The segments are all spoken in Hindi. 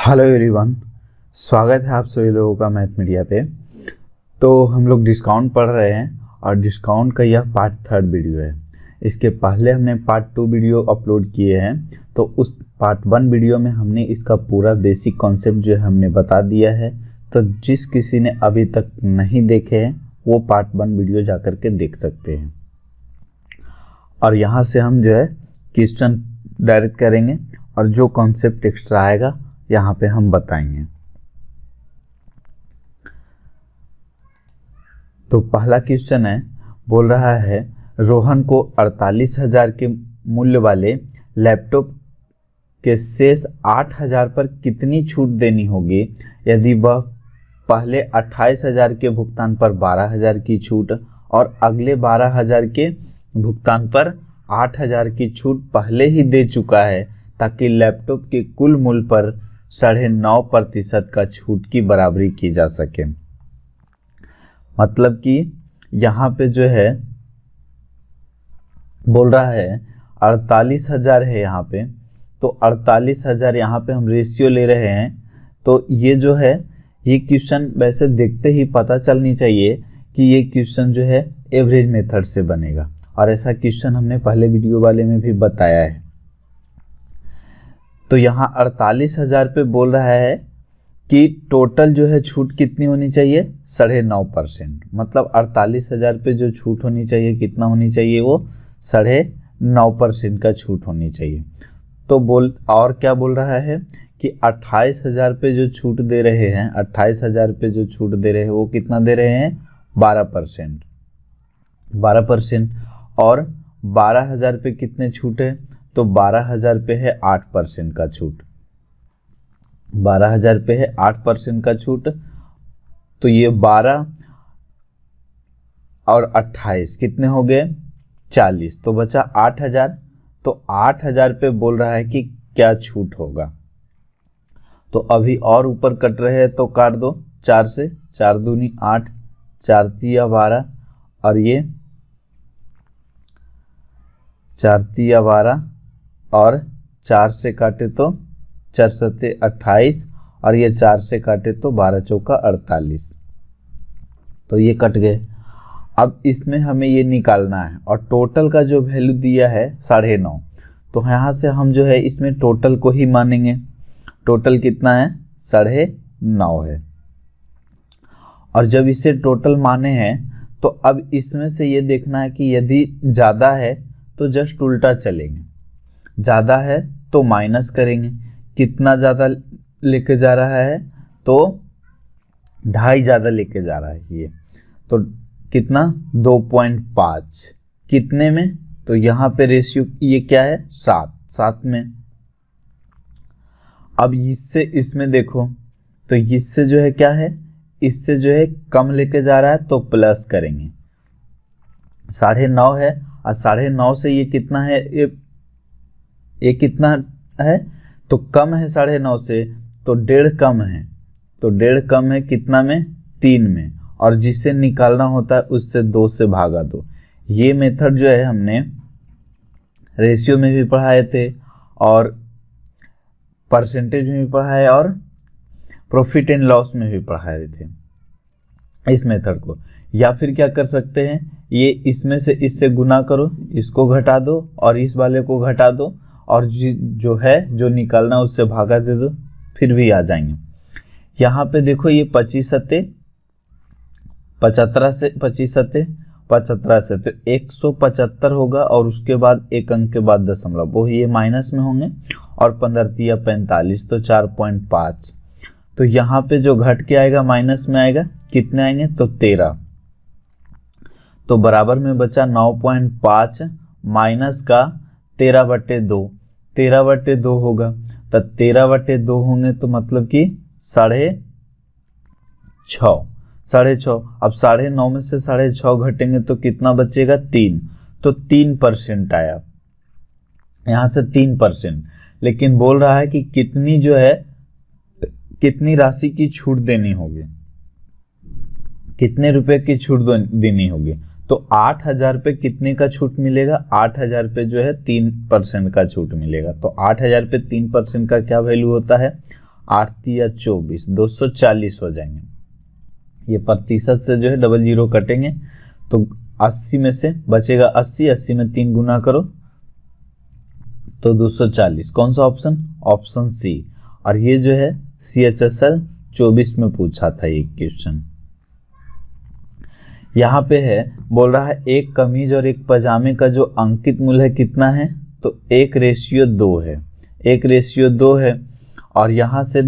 हेलो एवरीवन, स्वागत है आप सभी लोगों का मैथ मीडिया पे। तो हम लोग डिस्काउंट पढ़ रहे हैं और डिस्काउंट का यह पार्ट 3 वीडियो है। इसके पहले हमने पार्ट 2 वीडियो अपलोड किए हैं। तो उस पार्ट 1 वीडियो में हमने इसका पूरा बेसिक कॉन्सेप्ट जो है हमने बता दिया है। तो जिस किसी ने अभी तक नहीं देखे हैं वो पार्ट 1 वीडियो जा कर के देख सकते हैं। और यहाँ से हम जो है क्वेश्चन डायरेक्ट करेंगे और जो कॉन्सेप्ट एक्स्ट्रा आएगा यहाँ पे हम बताएंगे। तो पहला क्वेश्चन है, बोल रहा है रोहन को 48,000 के मूल्य वाले लैपटॉप के शेष 8,000 पर कितनी छूट देनी होगी यदि वह पहले 28,000 के भुगतान पर 12,000 की छूट और अगले 12,000 के भुगतान पर 8,000 की छूट पहले ही दे चुका है, ताकि लैपटॉप के कुल मूल्य पर 9.5% का छूट की बराबरी की जा सके। मतलब कि यहाँ पे जो है बोल रहा है 48,000 है यहाँ पे, तो 48,000 यहाँ पे हम रेशियो ले रहे हैं। तो ये जो है ये क्वेश्चन वैसे देखते ही पता चलनी चाहिए कि ये क्वेश्चन जो है एवरेज मेथड से बनेगा, और ऐसा क्वेश्चन हमने पहले वीडियो वाले में भी बताया है। तो यहाँ 48,000 पे बोल रहा है कि टोटल जो है छूट कितनी होनी चाहिए, 9.5%। मतलब 48,000 पे जो छूट होनी चाहिए कितना होनी चाहिए, वो 9.5% का छूट होनी चाहिए। तो और क्या बोल रहा है कि 28,000 पे जो छूट दे रहे हैं, 28,000 पे जो छूट दे रहे हैं वो कितना दे रहे हैं, 12%। और 12,000 पे कितने छूट है, तो 12,000 पे है 8% का छूट। 12,000 पे है 8% का छूट। तो ये 12 और 28 कितने हो गए, 40। तो बचा 8,000। तो 8,000 पे बोल रहा है कि क्या छूट होगा। तो अभी और ऊपर कट रहे हैं तो काट दो 4 से, 4 दूनी 8, 4 तिया 12, और ये 4 तिया 12 और 4 से काटे तो 4 सत्ते 28, और ये 4 से काटे तो 12 चौका 48। तो ये कट गए। अब इसमें हमें ये निकालना है, और टोटल का जो वैल्यू दिया है 9.5। तो यहाँ से हम जो है इसमें टोटल को ही मानेंगे। टोटल कितना है, 9.5 है। और जब इसे टोटल माने हैं तो अब इसमें से ये देखना है कि यदि ज़्यादा है तो जस्ट उल्टा चलेंगे, ज़्यादा है तो माइनस करेंगे। कितना ज़्यादा लेके जा रहा है, तो 2.5 ज़्यादा लेके जा रहा है ये, तो कितना 2.5 कितने में, तो यहाँ पे रेशियो ये क्या है, 7 में। अब इससे इसमें देखो तो इससे जो है क्या है, इससे जो है कम लेके जा रहा है तो प्लस करेंगे। 9.5 है और 9.5 से ये कितना है, ये कितना है, तो कम है 9.5 से, तो 1.5 कम है। तो 1.5 कम है कितना में, 3 में। और जिसे निकालना होता है उससे 2 से भागा दो। ये मेथड जो है हमने रेशियो में भी पढ़ाए थे, और परसेंटेज में भी पढ़ाए, और प्रॉफिट एंड लॉस में भी पढ़ाए थे इस मेथड को। या फिर क्या कर सकते हैं, ये इसमें से इससे गुना करो, इसको घटा दो और इस वाले को घटा दो, और जो है जो निकालना उससे भागा दे दो, फिर भी आ जाएंगे। यहाँ पे देखो ये 25 सत्ते 75 से 25 सत्ते 75 से, तो 175 होगा, और उसके बाद एक अंक के बाद दशमलव, वो ये माइनस में होंगे, और 15 तिया 45, तो 4.5। तो यहाँ पे जो घट के आएगा माइनस में आएगा, कितने आएंगे, तो 13। तो बराबर में बचा 9.5 माइनस का 13/2, 13/2 होगा। तो 13/2 होंगे तो मतलब कि 6.5। अब 9.5 में से 6.5 घटेंगे तो कितना बचेगा, 3। तो 3% आया, यहाँ से 3%। लेकिन बोल रहा है कि कितनी जो है, कितनी राशि की छूट देनी होगी, कितने रुपए की छूट देनी होगी। तो 8,000 पे कितने का छूट मिलेगा, 8,000 पे जो है 3% का छूट मिलेगा। तो 8,000 पे 3% का क्या वैल्यू होता है, 8 तिया 24, 240 हो जाएंगे। ये प्रतिशत से जो है डबल जीरो कटेंगे तो 80 में से बचेगा 80, 80 में 3 गुना करो तो 240। कौन सा ऑप्शन? Option C. और ये जो है CHSL 24 में पूछा था ये क्वेश्चन। यहाँ पे है बोल रहा है एक कमीज और एक पजामे का जो अंकित मूल्य है कितना है, तो 1:2 है, 1:2 है। और यहाँ से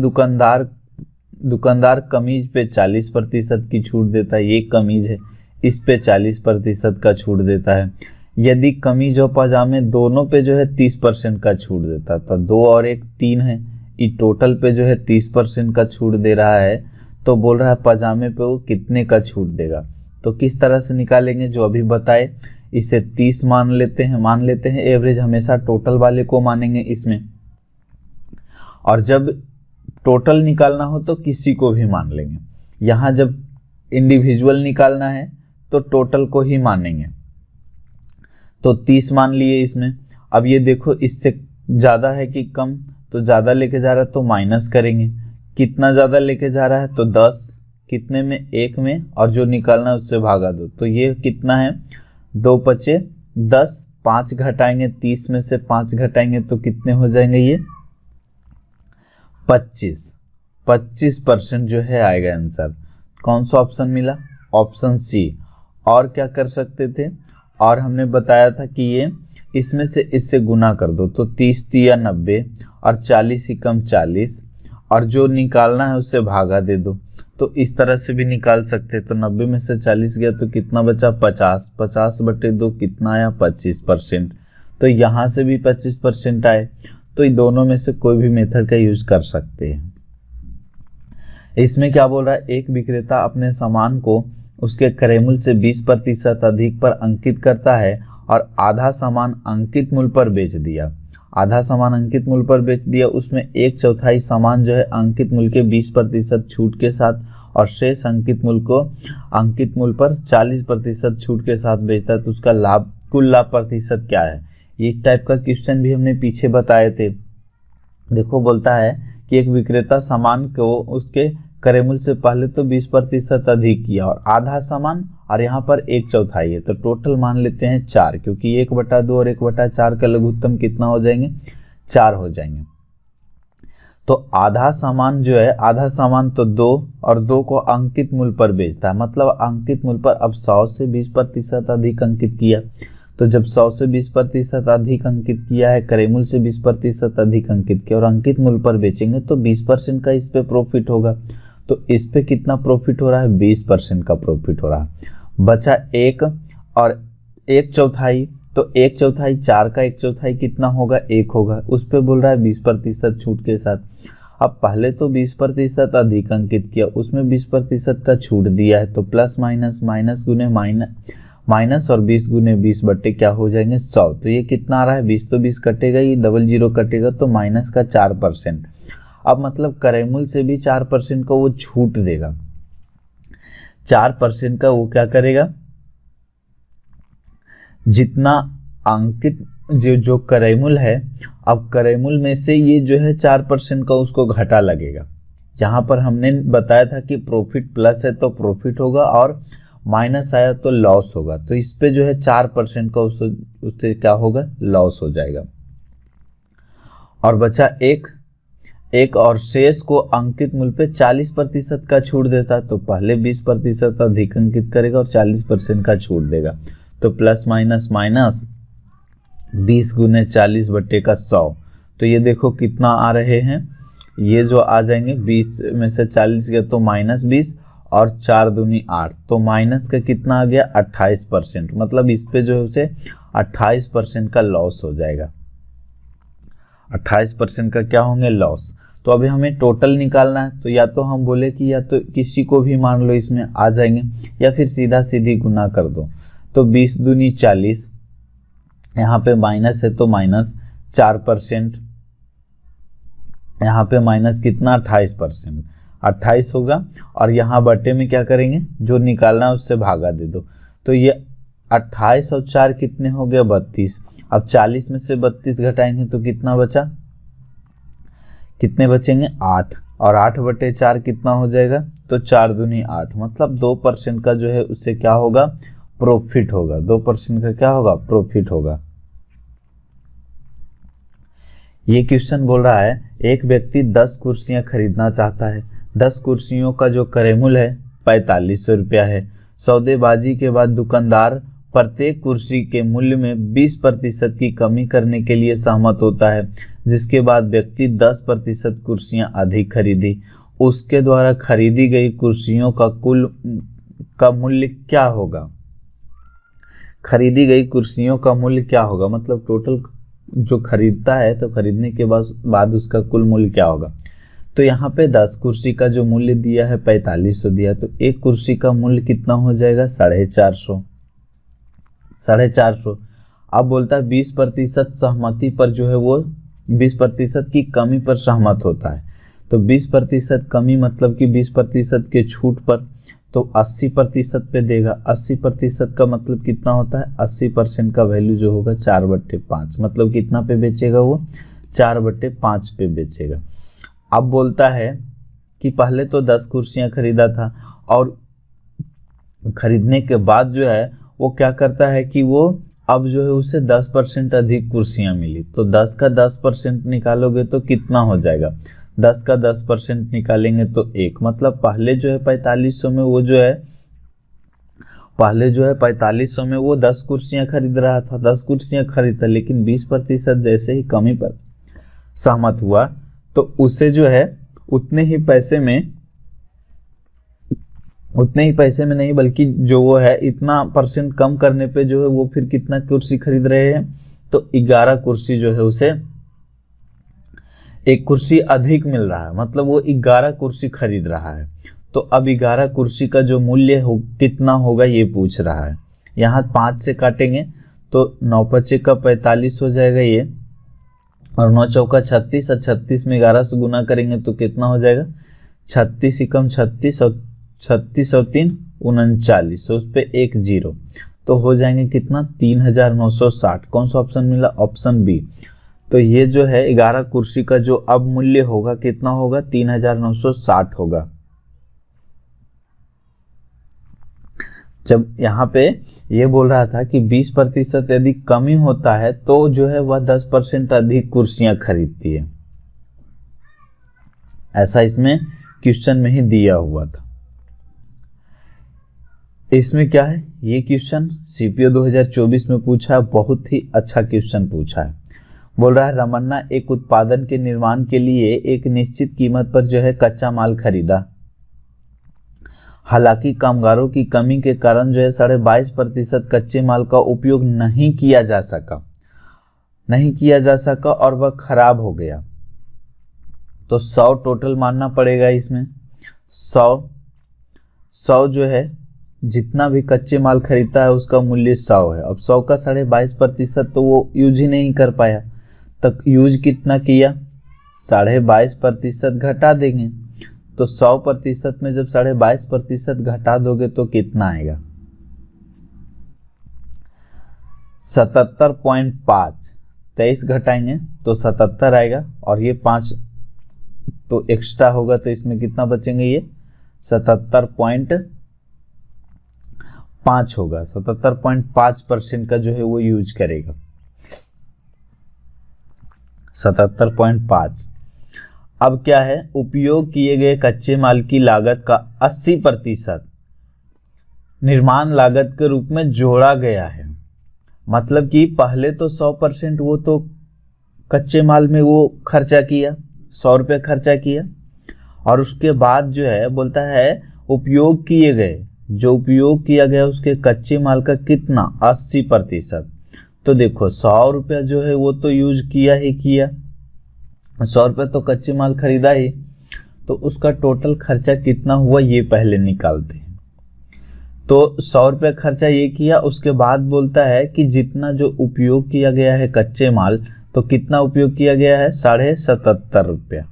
दुकानदार कमीज पे 40% की छूट देता है, ये कमीज है इस पे 40% का छूट देता है। यदि कमीज और पजामे दोनों पे जो है 30% का छूट देता है, तो 2 और 1 3 है, ये टोटल पे जो है 30% का छूट दे रहा है। तो बोल रहा है पजामे पे वो कितने का छूट देगा। तो किस तरह से निकालेंगे, जो अभी बताए, इसे 30 मान लेते हैं एवरेज, हमेशा टोटल वाले को मानेंगे इसमें। और जब टोटल निकालना हो तो किसी को भी मान लेंगे। यहाँ जब इंडिविजुअल निकालना है तो टोटल को ही मानेंगे। तो 30 मान लिए इसमें। अब ये देखो इससे ज़्यादा है कि कम, तो ज़्यादा लेके जा रहा है तो माइनस करेंगे। कितना ज़्यादा लेके जा रहा है तो 10, कितने में? 1 में, और जो निकालना है उससे भागा दो। तो ये कितना है? 2 पचे 10, 5 घटाएंगे 30 में से 5 घटाएंगे तो कितने हो जाएंगे? ये 25% जो है आएगा आंसर। कौन सा ऑप्शन मिला? Option C. और क्या कर सकते थे? और हमने बताया था कि ये इसमें से इससे गुना कर दो तो 30 तिया 90 और 40 ही कम 40, और जो निकालना है उससे भागा दे दो। तो इस तरह से भी निकाल सकते। तो 90 में से 40 गया तो कितना बचा? 50, 50/2 कितना आया? 25%। तो यहाँ से भी 25% आए। तो इन दोनों में से कोई भी मेथड का यूज कर सकते हैं। इसमें क्या बोल रहा है? एक विक्रेता अपने सामान को उसके क्रय मूल्य से 20% अधिक पर अंकित करता है और आधा सामान अंकित मूल्य पर बेच दिया। आधा सामान अंकित मूल्य पर बेच दिया, उसमें 1/4 सामान जो है अंकित मूल्य के 20% छूट के साथ और शेष अंकित मूल्य को अंकित मूल्य पर 40% छूट के साथ बेचता है, तो उसका लाभ, कुल लाभ प्रतिशत क्या है? इस टाइप का क्वेश्चन भी हमने पीछे बताए थे। देखो बोलता है कि एक विक्रेता सामान को उसके क्रय मूल्य से पहले तो 20% अधिक किया और आधा सामान, और यहाँ पर 1/4 है, तो टोटल मान लेते हैं 4, क्योंकि 1/2 और 1/4 का लघुत्तम कितना हो जाएंगे? 4 हो जाएंगे। तो आधा सामान जो है, आधा सामान तो 2 और 2 को अंकित मूल्य पर बेचता है, मतलब अंकित मूल्य पर अब 100 से 20% अधिक अंकित किया। तो जब 100 से 20% अधिक अंकित किया है, क्रय मूल्य से 20% अधिक अंकित किया और अंकित मूल्य पर बेचेंगे तो 20% का इस पे प्रॉफिट होगा। तो इस पे कितना प्रॉफिट हो रहा है? 20% का प्रॉफिट हो रहा है। बचा 1 और 1/4, तो 1/4 4 का 1/4 कितना होगा? 1 होगा। उस पे बोल रहा है 20% छूट के साथ। अब पहले तो 20% अधिक अंकित किया, उसमें 20% का छूट दिया है, तो प्लस माइनस, माइनस गुने माइनस और 20 गुने 20 बट्टे क्या हो जाएंगे? 100। तो ये कितना आ रहा है? 20 तो 20 कटेगा, ये डबल जीरो कटेगा, तो माइनस का 4%। अब मतलब क्रय मूल्य से भी 4% का वो छूट देगा। 4% का वो क्या करेगा? जितना अंकित जो क्रय मूल्य है, अब क्रय मूल्य में से ये जो है 4% का उसको घाटा लगेगा। यहाँ पर हमने बताया था कि प्रॉफिट प्लस है तो प्रॉफिट होगा और माइनस आया तो लॉस होगा। तो इस पे जो है 4% का उससे क्या होगा? लॉस हो जाएगा। और बचा एक और शेष को अंकित मूल्य पे 40% का छूट देता है, तो पहले 20% अधिक अंकित करेगा और 40% का छूट देगा। तो प्लस माइनस माइनस 20 गुने 40 बट्टे का 100। तो ये देखो कितना आ रहे हैं, ये जो आ जाएंगे 20 में से 40 गया तो माइनस 20 और 4 दूनी 8, तो माइनस का कितना आ गया? 28%। मतलब इस पे जो है उसे 28% का लॉस हो जाएगा। 28% का क्या होंगे? लॉस। तो अभी हमें टोटल निकालना है, तो या तो हम बोले कि या तो किसी को भी मान लो इसमें आ जाएंगे, या फिर सीधा सीधी गुना कर दो। तो 20 दूनी 40, यहाँ पे माइनस है तो माइनस 4%, यहाँ पे माइनस कितना? 28%, 28 होगा। और यहाँ बट्टे में क्या करेंगे? जो निकालना है उससे भागा दे दो। तो ये 28 और 4 कितने हो गए? 32। अब 40 में से 32 घटाएंगे तो कितना बचा? कितने बचेंगे? 8। और 8/4 कितना हो जाएगा, तो 4 दूनी 8, मतलब 2% का जो है उससे क्या होगा, प्रॉफिट होगा। 2% का क्या होगा, प्रॉफिट होगा। ये क्वेश्चन बोल रहा है एक व्यक्ति 10 कुर्सियां खरीदना चाहता है। 10 कुर्सियों का जो क्रय मूल्य है 4500 रुपया है। सौदेबाजी के बाद दुकानदार प्रत्येक कुर्सी के मूल्य में 20% की कमी करने के लिए सहमत होता है, जिसके बाद व्यक्ति 10% कुर्सियां अधिक खरीदी। उसके द्वारा खरीदी गई कुर्सियों का मूल्य क्या होगा। खरीदी गई कुर्सियों का मूल्य क्या होगा, मतलब टोटल जो खरीदता है तो खरीदने के बाद उसका कुल मूल्य क्या होगा। तो यहाँ पे 10 कुर्सी का जो मूल्य दिया है 4500 दिया, तो एक कुर्सी का मूल्य कितना हो जाएगा, 450। अब बोलता है 20% सहमति पर जो है वो 20% की कमी पर सहमत होता है। तो 20% कमी मतलब कि 20% के छूट पर, तो 80% पे देगा। 80% का मतलब कितना होता है, 80% का वैल्यू जो होगा 4/5, मतलब कितना पे बेचेगा वो, 4/5 पे बेचेगा। अब बोलता है कि पहले तो 10 कुर्सियां खरीदा था और खरीदने के बाद जो है वो क्या करता है कि वो अब जो है उसे 10% अधिक कुर्सियां मिली। तो 10 का 10% निकालोगे तो कितना हो जाएगा, 10 का 10% निकालेंगे तो 1, मतलब पहले जो है 4500 में वो जो है 4500 में वो 10 कुर्सियां खरीद रहा था, 10 कुर्सियां खरीदा, लेकिन 20% जैसे ही कमी पर सहमत हुआ तो उसे जो है उतने ही पैसे में नहीं बल्कि जो वो है इतना % कम करने पे जो है वो फिर कितना कुर्सी खरीद रहे हैं, तो 11 कुर्सी जो है उसे 1 कुर्सी अधिक मिल रहा है, मतलब वो 11 कुर्सी खरीद रहा है। तो अब 11 कुर्सी का जो मूल्य कितना होगा ये पूछ रहा है। यहाँ 5 से काटेंगे तो 9×5 का 45 हो जाएगा ये, और 9×4 36, और 36 में 11 से गुना करेंगे तो कितना हो जाएगा, 36 एकम 36 और 36 और 3 39, उस पे 1 0, तो हो जाएंगे कितना, 3960। कौन सा ऑप्शन मिला, ऑप्शन बी। तो ये जो है 11 कुर्सी का जो अब मूल्य होगा कितना होगा, 3960 होगा। जब यहाँ पे ये बोल रहा था कि 20% यदि कमी होता है तो जो है वह 10% अधिक कुर्सियां खरीदती है, ऐसा इसमें क्वेश्चन में ही दिया हुआ था। इसमें क्या है, ये क्वेश्चन सीपीओ 2024 में पूछा है, बहुत ही अच्छा क्वेश्चन पूछा है। बोल रहा है रमन्ना एक उत्पादन के निर्माण के लिए एक निश्चित कीमत पर जो है कच्चा माल खरीदा। हालांकि कामगारों की कमी के कारण जो है 22.5% कच्चे माल का उपयोग नहीं किया जा सका और वह खराब हो गया। तो 100 टोटल मानना पड़ेगा इसमें। 100 जो है जितना भी कच्चे माल खरीदता है उसका मूल्य 100 है। अब 100 का 22.5% तो वो यूज ही नहीं कर पाया, तक यूज कितना किया, 22.5% घटा देंगे। तो 100% में जब 22.5% घटा दोगे तो कितना आएगा, 77.5। 23 घटाएंगे तो 77 आएगा, और ये 5 तो एक्स्ट्रा होगा, तो इसमें कितना बचेंगे, ये 77.5 होगा। 77.5% का जो है वो यूज करेगा, 77.5। अब क्या है, उपयोग किए गए कच्चे माल की लागत का 80% निर्माण लागत के रूप में जोड़ा गया है। मतलब कि पहले तो 100% वो तो कच्चे माल में वो खर्चा किया, 100 रुपये खर्चा किया, और उसके बाद जो है बोलता है उपयोग किए गए, जो उपयोग किया गया उसके कच्चे माल का कितना, 80%। तो देखो 100 रुपया जो है वो तो यूज किया ही किया, 100 रुपये तो कच्चे माल खरीदा ही, तो उसका टोटल खर्चा कितना हुआ ये पहले निकालते हैं। तो 100 रुपये खर्चा ये किया, उसके बाद बोलता है कि जितना जो उपयोग किया गया है कच्चे माल, तो कितना उपयोग किया गया है, 77.5 रुपया।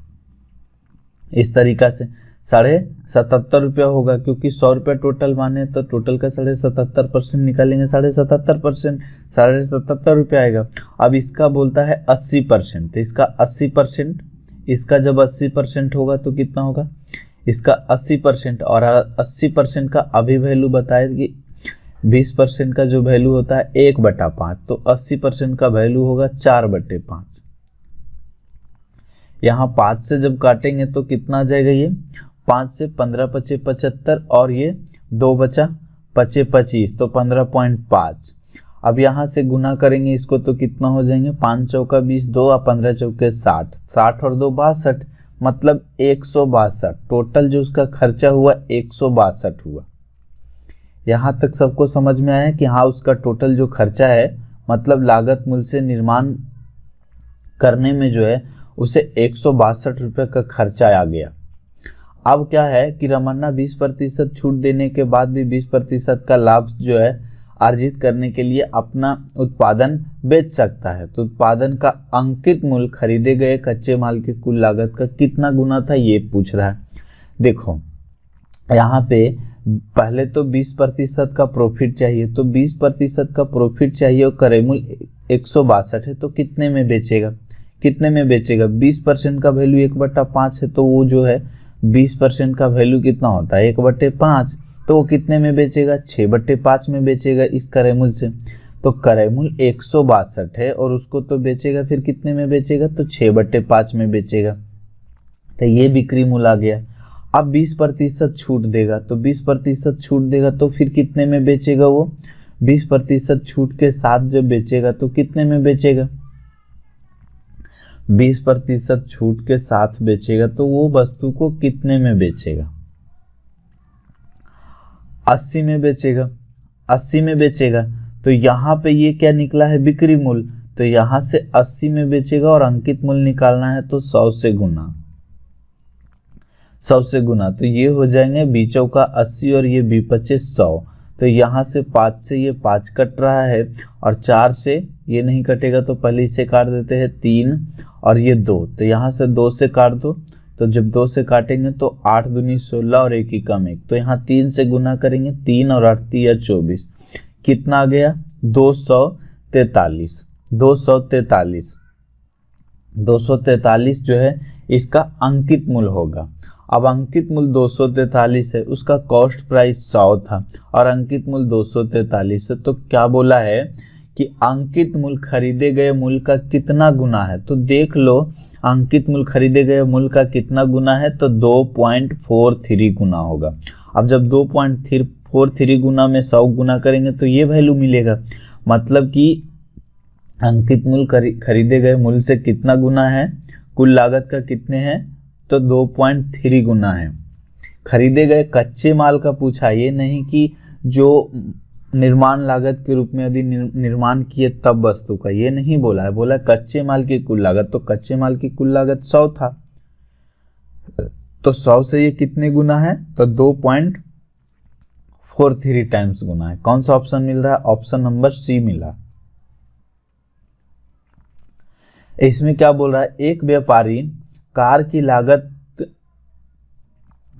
इस तरीका से 77.5 रुपया होगा, क्योंकि 100 रुपया टोटल माने तो टोटल का 77% निकालेंगे, 77%, 77 रुपया आएगा। अब इसका बोलता है 80%, तो इसका 80% इसका जब 80% होगा तो कितना होगा, इसका 80%, और 80% का अभी वैल्यू बताए कि 20% का जो वैल्यू होता है 1/5, तो 80% का वैल्यू होगा 4/5। यहाँ 5 से जब काटेंगे तो कितना आ जाएगा, ये 5 से 15 पचे 75 और ये 2 बचा पचे 25, तो 15.5। अब यहाँ से गुना करेंगे इसको तो कितना हो जाएंगे, 5 चौका 20, 2 और 15 चौके 60, 60 और 2 62, मतलब 162। टोटल जो उसका खर्चा हुआ 162 हुआ। यहाँ तक सबको समझ में आया कि हाँ उसका टोटल जो खर्चा है, मतलब लागत मूल्य से निर्माण करने में जो है उसे 162 रुपये का खर्चा आ गया। अब क्या है कि रमन्ना 20% छूट देने के बाद भी 20% का लाभ जो है अर्जित करने के लिए अपना उत्पादन बेच सकता है। तो उत्पादन का अंकित मूल्य खरीदे गए कच्चे माल की कुल लागत का कितना गुना था, ये पूछ रहा है। देखो यहाँ पे पहले तो 20% का प्रॉफिट चाहिए, तो 20% का प्रॉफिट चाहिए और क्रय मूल्य 162 है, तो कितने में बेचेगा, कितने में बेचेगा, 20% का वैल्यू 1/5 है, तो वो जो है 20% का वैल्यू कितना होता है 1/5, तो वो कितने में बेचेगा, 6/5 में बेचेगा इस क्रय मूल्य से। तो क्रय मूल्य 162 है और उसको तो बेचेगा फिर कितने में बेचेगा, तो 6/5 में बेचेगा। तो ये बिक्री मूल्य आ गया। अब 20% छूट देगा, तो 20% छूट देगा तो फिर कितने में बेचेगा, वो 20% छूट के साथ जब बेचेगा तो कितने में बेचेगा, 20% छूट के साथ बेचेगा तो वो वस्तु को कितने में बेचेगा, 80 में बेचेगा, 80 में बेचेगा। तो यहाँ पे ये क्या निकला है, बिक्री मूल्य, तो यहाँ से 80 में बेचेगा और अंकित मूल्य निकालना है तो 100 से गुना, 100 से गुना, तो ये हो जाएंगे 20 चौका 80 और ये 20 पचे 100। तो यहाँ से 5 से ये 5 कट रहा है और 4 से ये नहीं कटेगा, तो पहले इसे काट देते हैं 3 और ये 2, तो यहाँ से 2 से काट दो, तो जब 2 से काटेंगे तो 8 दूनी 16 और 1 ही कम 1, तो यहाँ 3 से गुना करेंगे, 3 और 8 या 24, कितना आ गया 243, 243, 243 जो है इसका अंकित मूल्य होगा। अब अंकित मूल्य 243 है, उसका कॉस्ट प्राइस 100 था और अंकित मूल्य 243 है, तो क्या बोला है कि अंकित मूल्य खरीदे गए मूल्य का कितना गुना है। तो देख लो अंकित मूल्य खरीदे गए मूल्य का कितना गुना है, तो 2.43 गुना होगा। अब जब 2.43 गुना में 100 गुना करेंगे तो ये वैल्यू मिलेगा, मतलब कि अंकित मूल्य खरीदे गए मूल्य से कितना गुना है, कुल लागत का कितने हैं, तो 2.3 गुना है। खरीदे गए कच्चे माल का पूछा, ये नहीं कि जो निर्माण लागत के रूप में यदि निर्माण किए तब वस्तु का, ये नहीं बोला है, बोला कच्चे माल की कुल लागत, तो कच्चे माल की कुल लागत 100 था, तो 100 से ये कितने गुना है, तो 2.43 टाइम्स गुना है। कौन सा ऑप्शन मिल रहा है, ऑप्शन नंबर सी मिला। इसमें क्या बोल रहा है, एक व्यापारी कार की लागत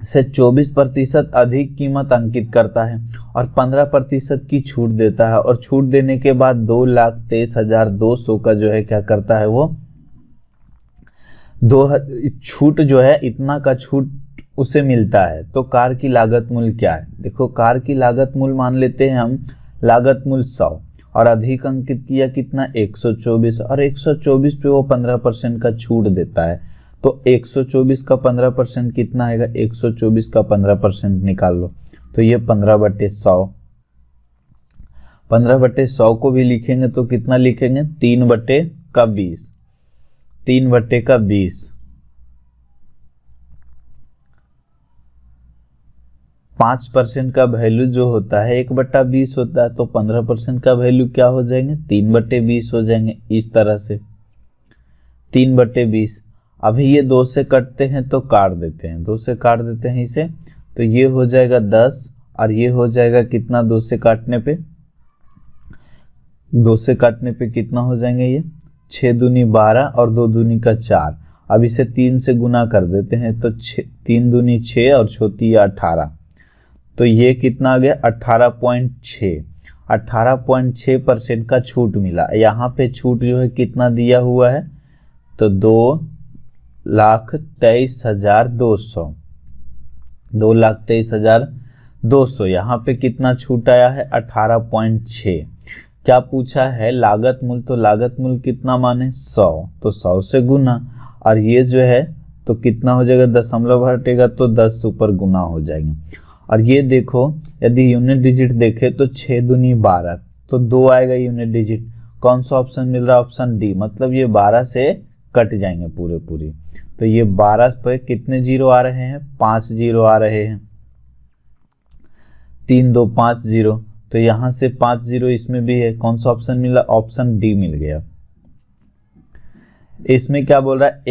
से 24% अधिक कीमत अंकित करता है और 15% की छूट देता है, और छूट देने के बाद 2,23,200 का जो है क्या करता है, वो छूट जो है इतना का छूट उसे मिलता है। तो कार की लागत मूल्य क्या है, देखो कार की लागत मूल्य मान लेते हैं हम, लागत मूल्य 100 और अधिक अंकित किया कितना 124, और 124 पे वो 15% का छूट देता है, तो 124 का 15% कितना आएगा, 124 का 15% निकाल लो, तो ये 15/100, 15/100 को भी लिखेंगे तो कितना लिखेंगे, 3/20, 3/20, 5% का वैल्यू जो होता है 1/20 होता है, तो 15% का वैल्यू क्या हो जाएंगे, 3/20 हो जाएंगे, इस तरह से 3/20। अभी ये 2 से कटते हैं तो काट देते हैं, 2 से काट देते हैं इसे, तो ये हो जाएगा 10 और ये हो जाएगा कितना, 2 से काटने पे, 2 से काटने पे कितना हो जाएंगे, ये 6 दूनी 12 और 2 दूनी का 4। अब इसे 3 से गुना कर देते हैं, तो 3 दूनी 6 और छोटी 18, तो ये कितना आ गया 18.6, 18.6% का छूट मिला। यहाँ पे छूट जो है कितना दिया हुआ है, तो 2,23,200, 2,23,200। यहाँ पे कितना छूट आया है 18.6। क्या पूछा है लागत मूल्य, तो लागत मूल्य कितना माने 100, तो 100 से गुना, और ये जो है तो कितना हो जाएगा, दशमलव हटेगा तो 10 से ऊपर गुना हो जाएंगे। और ये देखो यदि यूनिट डिजिट देखे तो 6 दूनी 12, तो 2 आएगा यूनिट डिजिट। कौन सा ऑप्शन मिल रहा है, ऑप्शन डी, मतलब ये 12 से कट जाएंगे पूरे। तो ये 12 पे कितने जीरो आ रहे हैं, 5 जीरो आ रहे हैं, 3 2 5 जीरो, तो यहां से 5 जीरो इसमें भी है। कौन सा ऑप्शन मिला, ऑप्शन डी मिल गया। इसमें क्या बोल रहा है,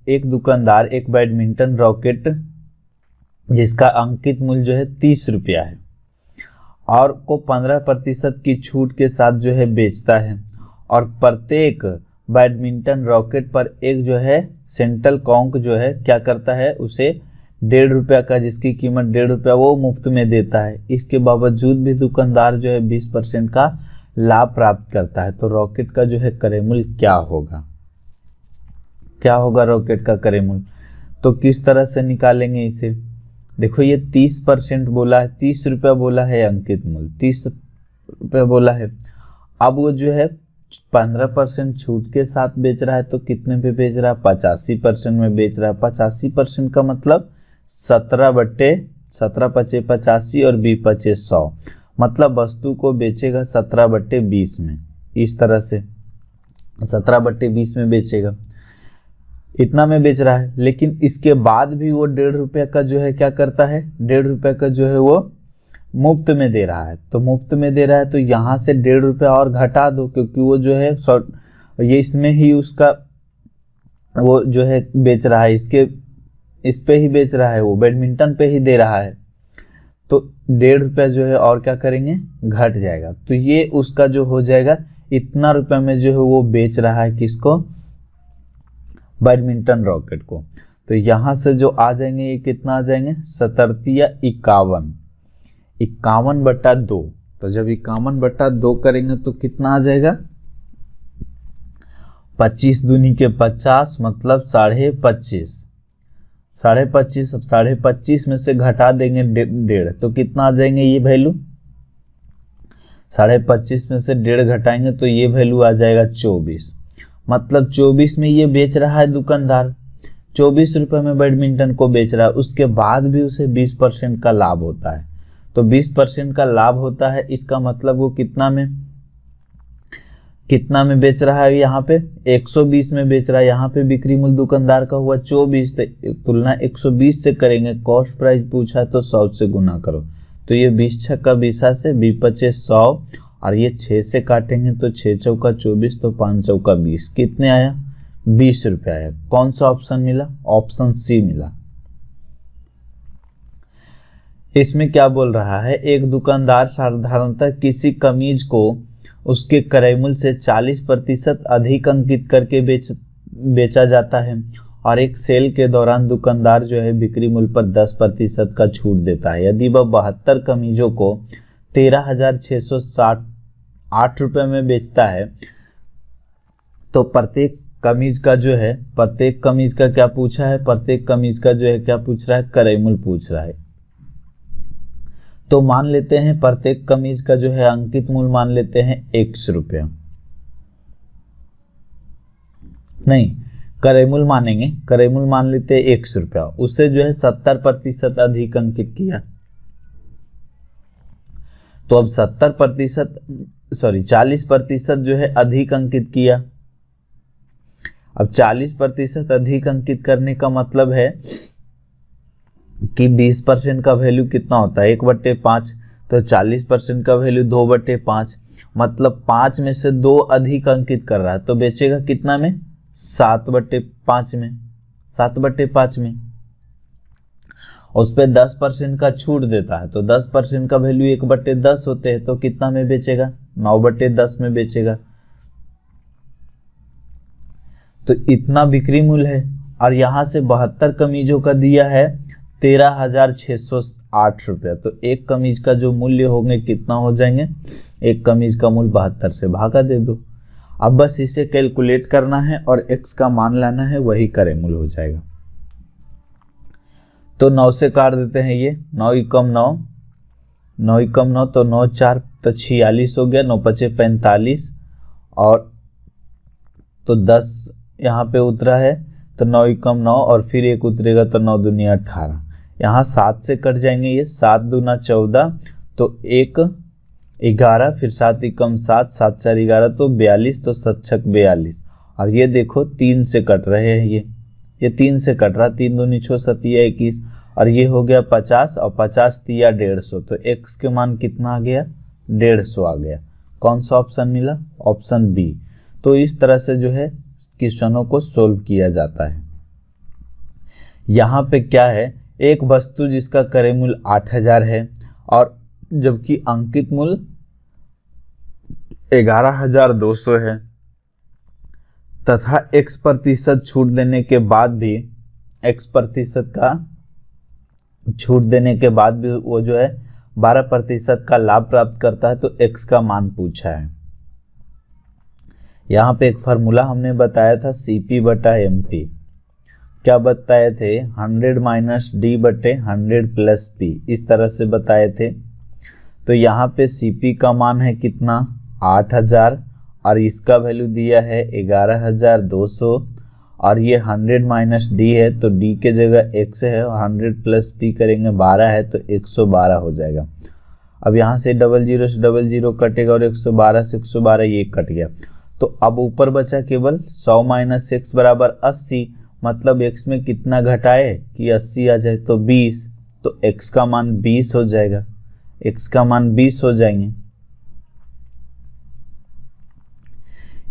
एक दुकानदार एक बैडमिंटन रॉकेट जिसका अंकित मूल्य जो है 30 रुपया है और को 15% की छूट के साथ जो है बेचता है, और प्रत्येक बैडमिंटन रॉकेट पर एक जो है सेंट्रल कॉन्क जो है क्या करता है, उसे 1.5 रुपया का, जिसकी कीमत 1.5 रुपया, वो मुफ्त में देता है। इसके बावजूद भी दुकानदार जो है 20% का लाभ प्राप्त करता है। तो रॉकेट का जो है क्रय मूल्य क्या होगा, क्या होगा रॉकेट का क्रय मूल्य। तो किस तरह से निकालेंगे इसे, देखो ये 30% बोला है, 30 रुपया बोला है अंकित मूल्य, 30 रुपया बोला है। अब वो जो है 15% छूट के साथ बेच रहा है, तो कितने पे बेच रहा है, 85% में बेच रहा है। 85% का मतलब 17 पचे 85 और 20 पचे 100, मतलब वस्तु को बेचेगा 17/20 में, इस तरह से 17/20 में बेचेगा, इतना में बेच रहा है। लेकिन इसके बाद भी वो 1.5 रुपये का जो है क्या करता है, 1.5 रुपये का जो है वो मुफ्त में दे रहा है। तो मुफ्त में दे रहा है तो यहाँ से 1.5 रुपया और घटा दो, क्योंकि वो जो है ये इसमें ही उसका वो जो है बेच रहा है, इस पे ही बेच रहा है, वो बैडमिंटन पे ही दे रहा है। तो 1.5 रुपया जो है और क्या करेंगे, घट जाएगा। तो ये उसका जो हो जाएगा, इतना रुपये में जो है वो बेच रहा है, किसको, बैडमिंटन रॉकेट को। तो यहाँ से जो आ जाएंगे ये कितना आ जाएंगे, 51/2। तो जब 51/2 करेंगे तो कितना आ जाएगा, 25 दूनी के 50, मतलब 25.5। 25.5, अब 25.5 में से घटा देंगे 1.5, तो कितना आ जाएंगे ये वैल्यू, 25.5 में से 1.5 घटाएंगे तो ये वैल्यू आ जाएगा 24। मतलब 24 में ये बेच रहा है दुकानदार, 24 रुपये में बैडमिंटन को बेच रहा है, उसके बाद भी उसे 20% का लाभ होता है। तो 20% का लाभ होता है, इसका मतलब वो कितना में बेच रहा है, यहाँ पे 120 में बेच रहा है। यहाँ पे बिक्री मूल्य दुकानदार का हुआ 24, तुलना 120 से करेंगे, कॉस्ट प्राइस पूछा है तो 100 से गुना करो। तो ये 20 छक्का 20 से 20 पचे 100, और ये 6 से काटेंगे तो 6 चौका 24, तो 5 चौका 20, कितने आया, 20 रुपये आया। कौन सा ऑप्शन मिला, ऑप्शन सी मिला। इसमें क्या बोल रहा है, एक दुकानदार साधारणतः किसी कमीज को उसके क्रय मूल्य से 40% अधिक अंकित करके बेचा जाता है, और एक सेल के दौरान दुकानदार जो है बिक्री मूल्य पर 10% का छूट देता है। यदि वह 72 कमीजों को 13,608 रुपये में बेचता है, तो प्रत्येक कमीज का जो है, प्रत्येक कमीज का क्या पूछा है, प्रत्येक कमीज का जो है क्या पूछ रहा है, क्रय मूल्य पूछ रहा है। तो मान लेते हैं प्रत्येक कमीज का जो है अंकित मूल्य मान लेते हैं 100 रुपया, नहीं क्रय मूल्य मानेंगे, क्रय मूल्य मान लेते हैं 100 रुपया, उससे जो है 70% अधिक अंकित किया। तो अब 40% जो है अधिक अंकित किया। अब 40% अधिक अंकित करने का मतलब है कि 20% का वैल्यू कितना होता है, 1/5, तो 40% का वैल्यू 2/5, मतलब 5 में से 2 अधिक अंकित कर रहा है, तो बेचेगा कितना में, 7/5 में, 7/5 में। उस पर 10% का छूट देता है, तो 10% का वैल्यू 1/10 होते हैं, तो कितना में बेचेगा, 9/10 में बेचेगा। तो इतना बिक्री मूल्य है, और यहाँ से 72 कमीजों का दिया है 13,608 रुपया। तो एक कमीज का जो मूल्य होंगे कितना हो जाएंगे, एक कमीज का मूल्य 72 से भागा दे दो। अब बस इसे कैलकुलेट करना है और x का मान लाना है, वही करेमूल हो जाएगा। तो 9 से काट देते हैं, ये 9 एकम 9, 9 एकम 9 तो 9 4 तो 46 हो गया, 9 पचे 45 और तो 10 यहाँ पे उतरा है, तो 9 एकम 9 और फिर एक उतरेगा तो 9 दूनी 18। यहाँ 7 से कट जाएंगे, ये 7 दूना 14 तो 1 11, फिर 7 एकम 7, 7 4 11 तो 42, तो 7 छक 42। और ये देखो 3 से कट रहे हैं, ये 3 से कट रहा, 3 दूनी 6 7 21 और ये हो गया 50 और 50 तिया 150, तो x के मान कितना आ गया 150 आ गया। कौन सा ऑप्शन मिला? Option B. तो इस तरह से जो है क्वेश्चनों को सोल्व किया जाता है। यहाँ पे क्या है, एक वस्तु जिसका क्रय मूल्य 8000 है और जबकि अंकित मूल्य 11200 है तथा x% छूट देने के बाद भी x% का छूट देने के बाद भी वो जो है 12% का लाभ प्राप्त करता है, तो x का मान पूछा है। यहाँ पे एक फार्मूला हमने बताया था CP/MP, क्या बताए थे 100 - D बटे 100 + P, इस तरह से बताए थे। तो यहाँ पे CP का मान है कितना 8000 और इसका वैल्यू दिया है 11200 और ये 100 - D है तो D के जगह x है और 100 + P करेंगे 12 है तो 112 हो जाएगा। अब यहाँ से 00 से 00 कटेगा और 112 से 112 ये कट गया, तो अब ऊपर बचा केवल 100 - x = 80, मतलब x में कितना घटाए कि 80 आ जाए तो 20, तो x का मान 20 हो जाएगा, x का मान 20 हो जाएंगे।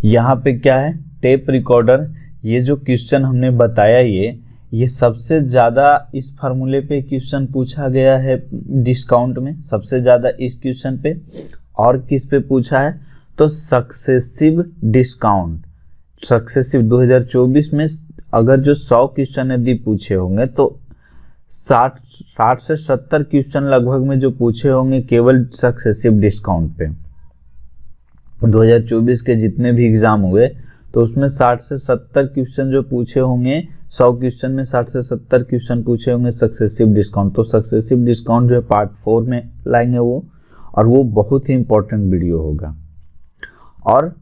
यहाँ पे क्या है टेप रिकॉर्डर, ये जो क्वेश्चन हमने बताया ये सबसे ज़्यादा इस फार्मूले पे क्वेश्चन पूछा गया है डिस्काउंट में, सबसे ज़्यादा इस क्वेश्चन पे। और किस पे पूछा है तो सक्सेसिव डिस्काउंट, सक्सेसिव 2024 में अगर जो 100 क्वेश्चन यदि पूछे होंगे तो 60 से 70 क्वेश्चन लगभग में जो पूछे होंगे केवल सक्सेसिव डिस्काउंट पे। 2024 के जितने भी एग्जाम हुए तो उसमें 60 से 70 क्वेश्चन जो पूछे होंगे, 100 क्वेश्चन में 60 से 70 क्वेश्चन पूछे होंगे सक्सेसिव डिस्काउंट। तो सक्सेसिव डिस्काउंट जो है पार्ट 4 में लाएंगे वो, और वो बहुत ही इंपॉर्टेंट वीडियो होगा। और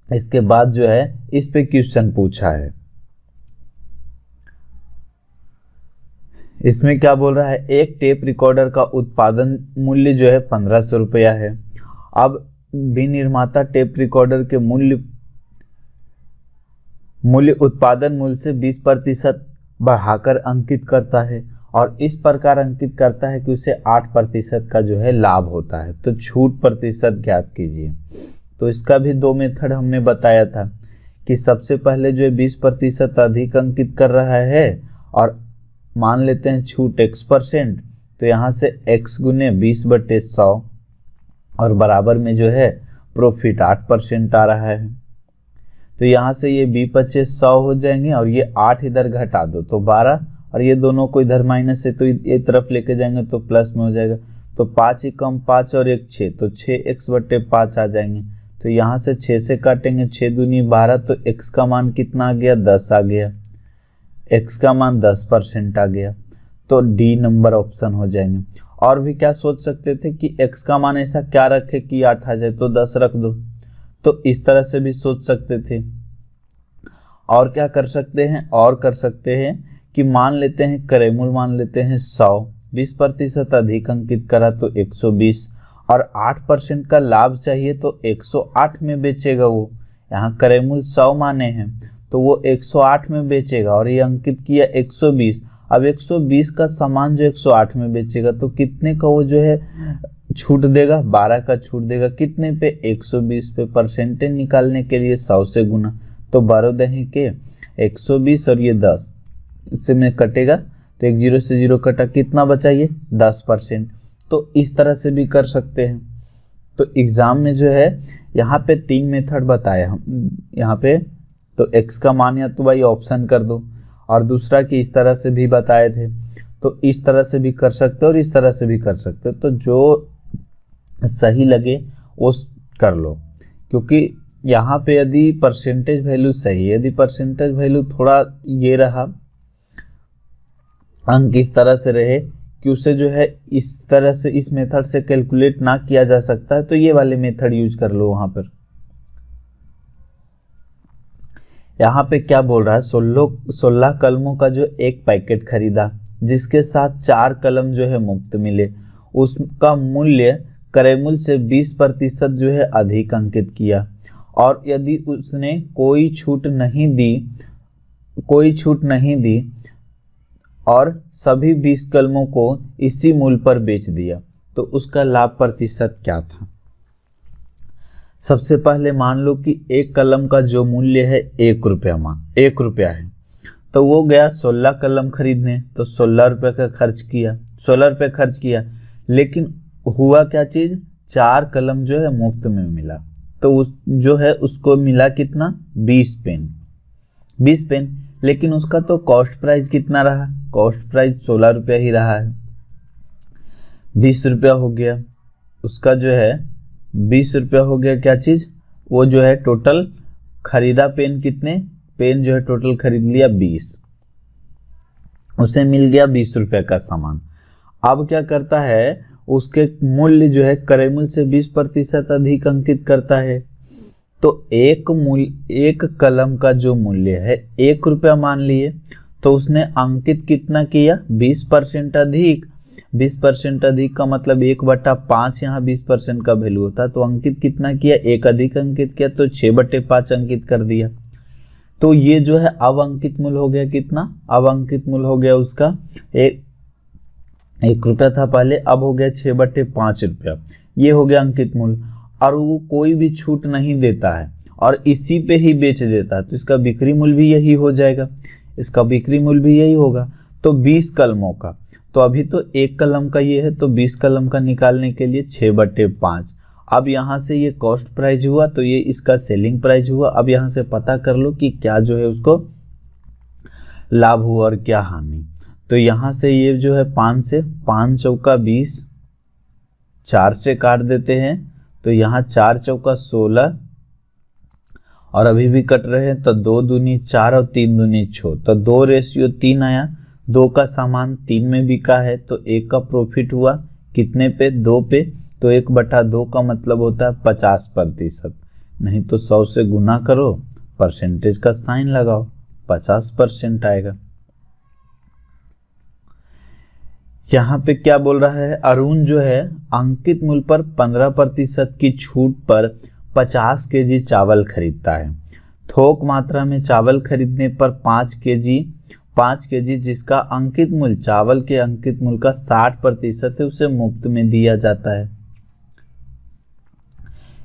इसके बाद जो है इस पे क्वेश्चन पूछा है, इसमें क्या बोल रहा है, एक टेप रिकॉर्डर का उत्पादन मूल्य जो है 1500 रुपया है। अब विनिर्माता टेप रिकॉर्डर के मूल्य उत्पादन मूल्य से 20% बढ़ाकर अंकित करता है और इस प्रकार अंकित करता है कि उसे 8% का जो है लाभ होता है। तो छूट प्रतिशत ज्ञात कीजिए। तो इसका भी 2 मेथड हमने बताया था कि सबसे पहले जो है 20% अधिक अंकित कर रहा है और मान लेते हैं छूट x%, तो यहाँ से x × 20/100 और बराबर में जो है प्रॉफिट 8% आ रहा है। तो यहाँ से ये 20/100 हो जाएंगे और ये 8 इधर घटा दो तो 12, और ये दोनों को इधर माइनस से तो ये तरफ लेके जाएंगे तो प्लस में हो जाएगा। तो 5 एकम 5 और 1 6, तो 6x/5 आ जाएंगे। तो यहाँ से 6 से काटेंगे, 6 दूनी 12, तो x का मान कितना आ गया 10 आ गया, x का मान 10% आ गया। तो D नंबर ऑप्शन हो जाएंगे। और भी क्या सोच सकते थे कि x का मान ऐसा क्या रखे कि 8 आ जाए, तो 10 रख दो, तो इस तरह से भी सोच सकते थे। और क्या कर सकते हैं, और कर सकते हैं कि मान लेते हैं क्रय मूल्य मान लेते हैं 100, 20% अधिक अंकित करा तो 120 और 8% का लाभ चाहिए तो 108 में बेचेगा वो। यहाँ क्रय मूल्य 100 माने हैं तो वो 108 में बेचेगा और ये अंकित किया 120। अब 120 का सामान जो 108 में बेचेगा तो कितने का वो जो है छूट देगा, 12 का छूट देगा। कितने पे 120 पे। परसेंटेज निकालने के लिए 100 से गुना, तो 12 दही के 120 और ये 10 इससे में कटेगा तो 1 0 से 0 कटा, कितना बचा ये 10%। तो इस तरह से भी कर सकते हैं। तो एग्जाम में जो है यहाँ पे 3 मेथड बताया हम यहाँ पे, तो x का मान या तो भाई ऑप्शन कर दो, और दूसरा कि इस तरह से भी बताए थे, तो इस तरह से भी कर सकते हो और इस तरह से भी कर सकते हो। तो जो सही लगे वो कर लो, क्योंकि यहाँ पे यदि परसेंटेज वैल्यू सही है, यदि परसेंटेज वैल्यू थोड़ा ये रहा, अंक इस तरह से रहे कि उसे जो है इस तरह से इस मेथड से कैलकुलेट ना किया जा सकता है, तो ये वाले मेथड यूज कर लो वहां पर। यहाँ पे क्या बोल रहा है, 16 कलमों का जो एक पैकेट खरीदा जिसके साथ 4 कलम जो है मुफ्त मिले, उसका मूल्य क्रय मूल्य से 20% जो है अधिक अंकित किया, और यदि उसने कोई छूट नहीं दी और सभी 20 कलमों को इसी मूल्य पर बेच दिया, तो उसका लाभ प्रतिशत क्या था। सबसे पहले मान लो कि एक कलम का जो मूल्य है 1 रुपया है, तो वो गया 16 कलम खरीदने, तो 16 रुपये का खर्च किया, लेकिन हुआ क्या चीज, 4 कलम जो है मुफ्त में मिला, तो उस जो है उसको मिला कितना, 20 पेन, लेकिन उसका तो कॉस्ट प्राइस कितना रहा, कॉस्ट प्राइस 16 रुपया ही रहा है। 20 रुपया हो गया उसका जो है, 20 रुपया हो गया क्या चीज, वो जो है टोटल खरीदा पेन, कितने पेन जो है टोटल खरीद लिया 20, उसे मिल गया 20 रुपये का सामान। अब क्या करता है, उसके मूल्य जो है क्रय मूल्य से 20% अधिक अंकित करता है, तो एक कलम का जो मूल्य है 1 रुपया मान लिए, तो उसने अंकित कितना किया, 20% अधिक। 20% अधिक का मतलब 1/5, यहाँ 20% का वैल्यू होता है, तो अंकित कितना किया, 1 अधिक अंकित किया, तो 6/5 अंकित कर दिया। तो ये जो है अब अंकित मूल्य हो गया कितना, अब अंकित मूल्य हो गया उसका 1 रुपया था पहले, अब हो गया 6/5 रुपया, ये हो गया अंकित मूल्य। और वो कोई भी छूट नहीं देता है और इसी पे ही बेच देता है, तो इसका बिक्री मूल्य भी यही हो जाएगा, इसका बिक्री मूल्य भी यही होगा। तो 20 कलमों का, तो अभी तो 1 कलम का ये है, तो 20 कलम का निकालने के लिए 6/5। अब यहाँ से ये कॉस्ट प्राइस हुआ, तो ये इसका सेलिंग प्राइस हुआ। अब यहाँ से पता कर लो कि क्या जो है उसको लाभ हुआ और क्या हानि। तो यहाँ से ये जो है 5 से 5 चौका 20, 4 से काट देते हैं, तो यहाँ 4 चौका 16, और अभी भी कट रहे हैं, तो 2 दूनी 4 और 3 दूनी 6, तो 2:3 आया। 2 का सामान 3 में बिका है, तो 1 का प्रॉफिट हुआ कितने पे, 2 पे, तो 1/2 का मतलब होता है 50%, नहीं तो 100 से गुना करो, परसेंटेज का साइन लगाओ, 50% आएगा। यहाँ पे क्या बोल रहा है, अरुण जो है अंकित मूल्य पर 15% की छूट पर 50 केजी चावल खरीदता है। थोक मात्रा में चावल खरीदने पर 5 केजी जिसका अंकित मूल्य चावल के अंकित मूल्य का 60% है, उसे मुफ्त में दिया जाता है।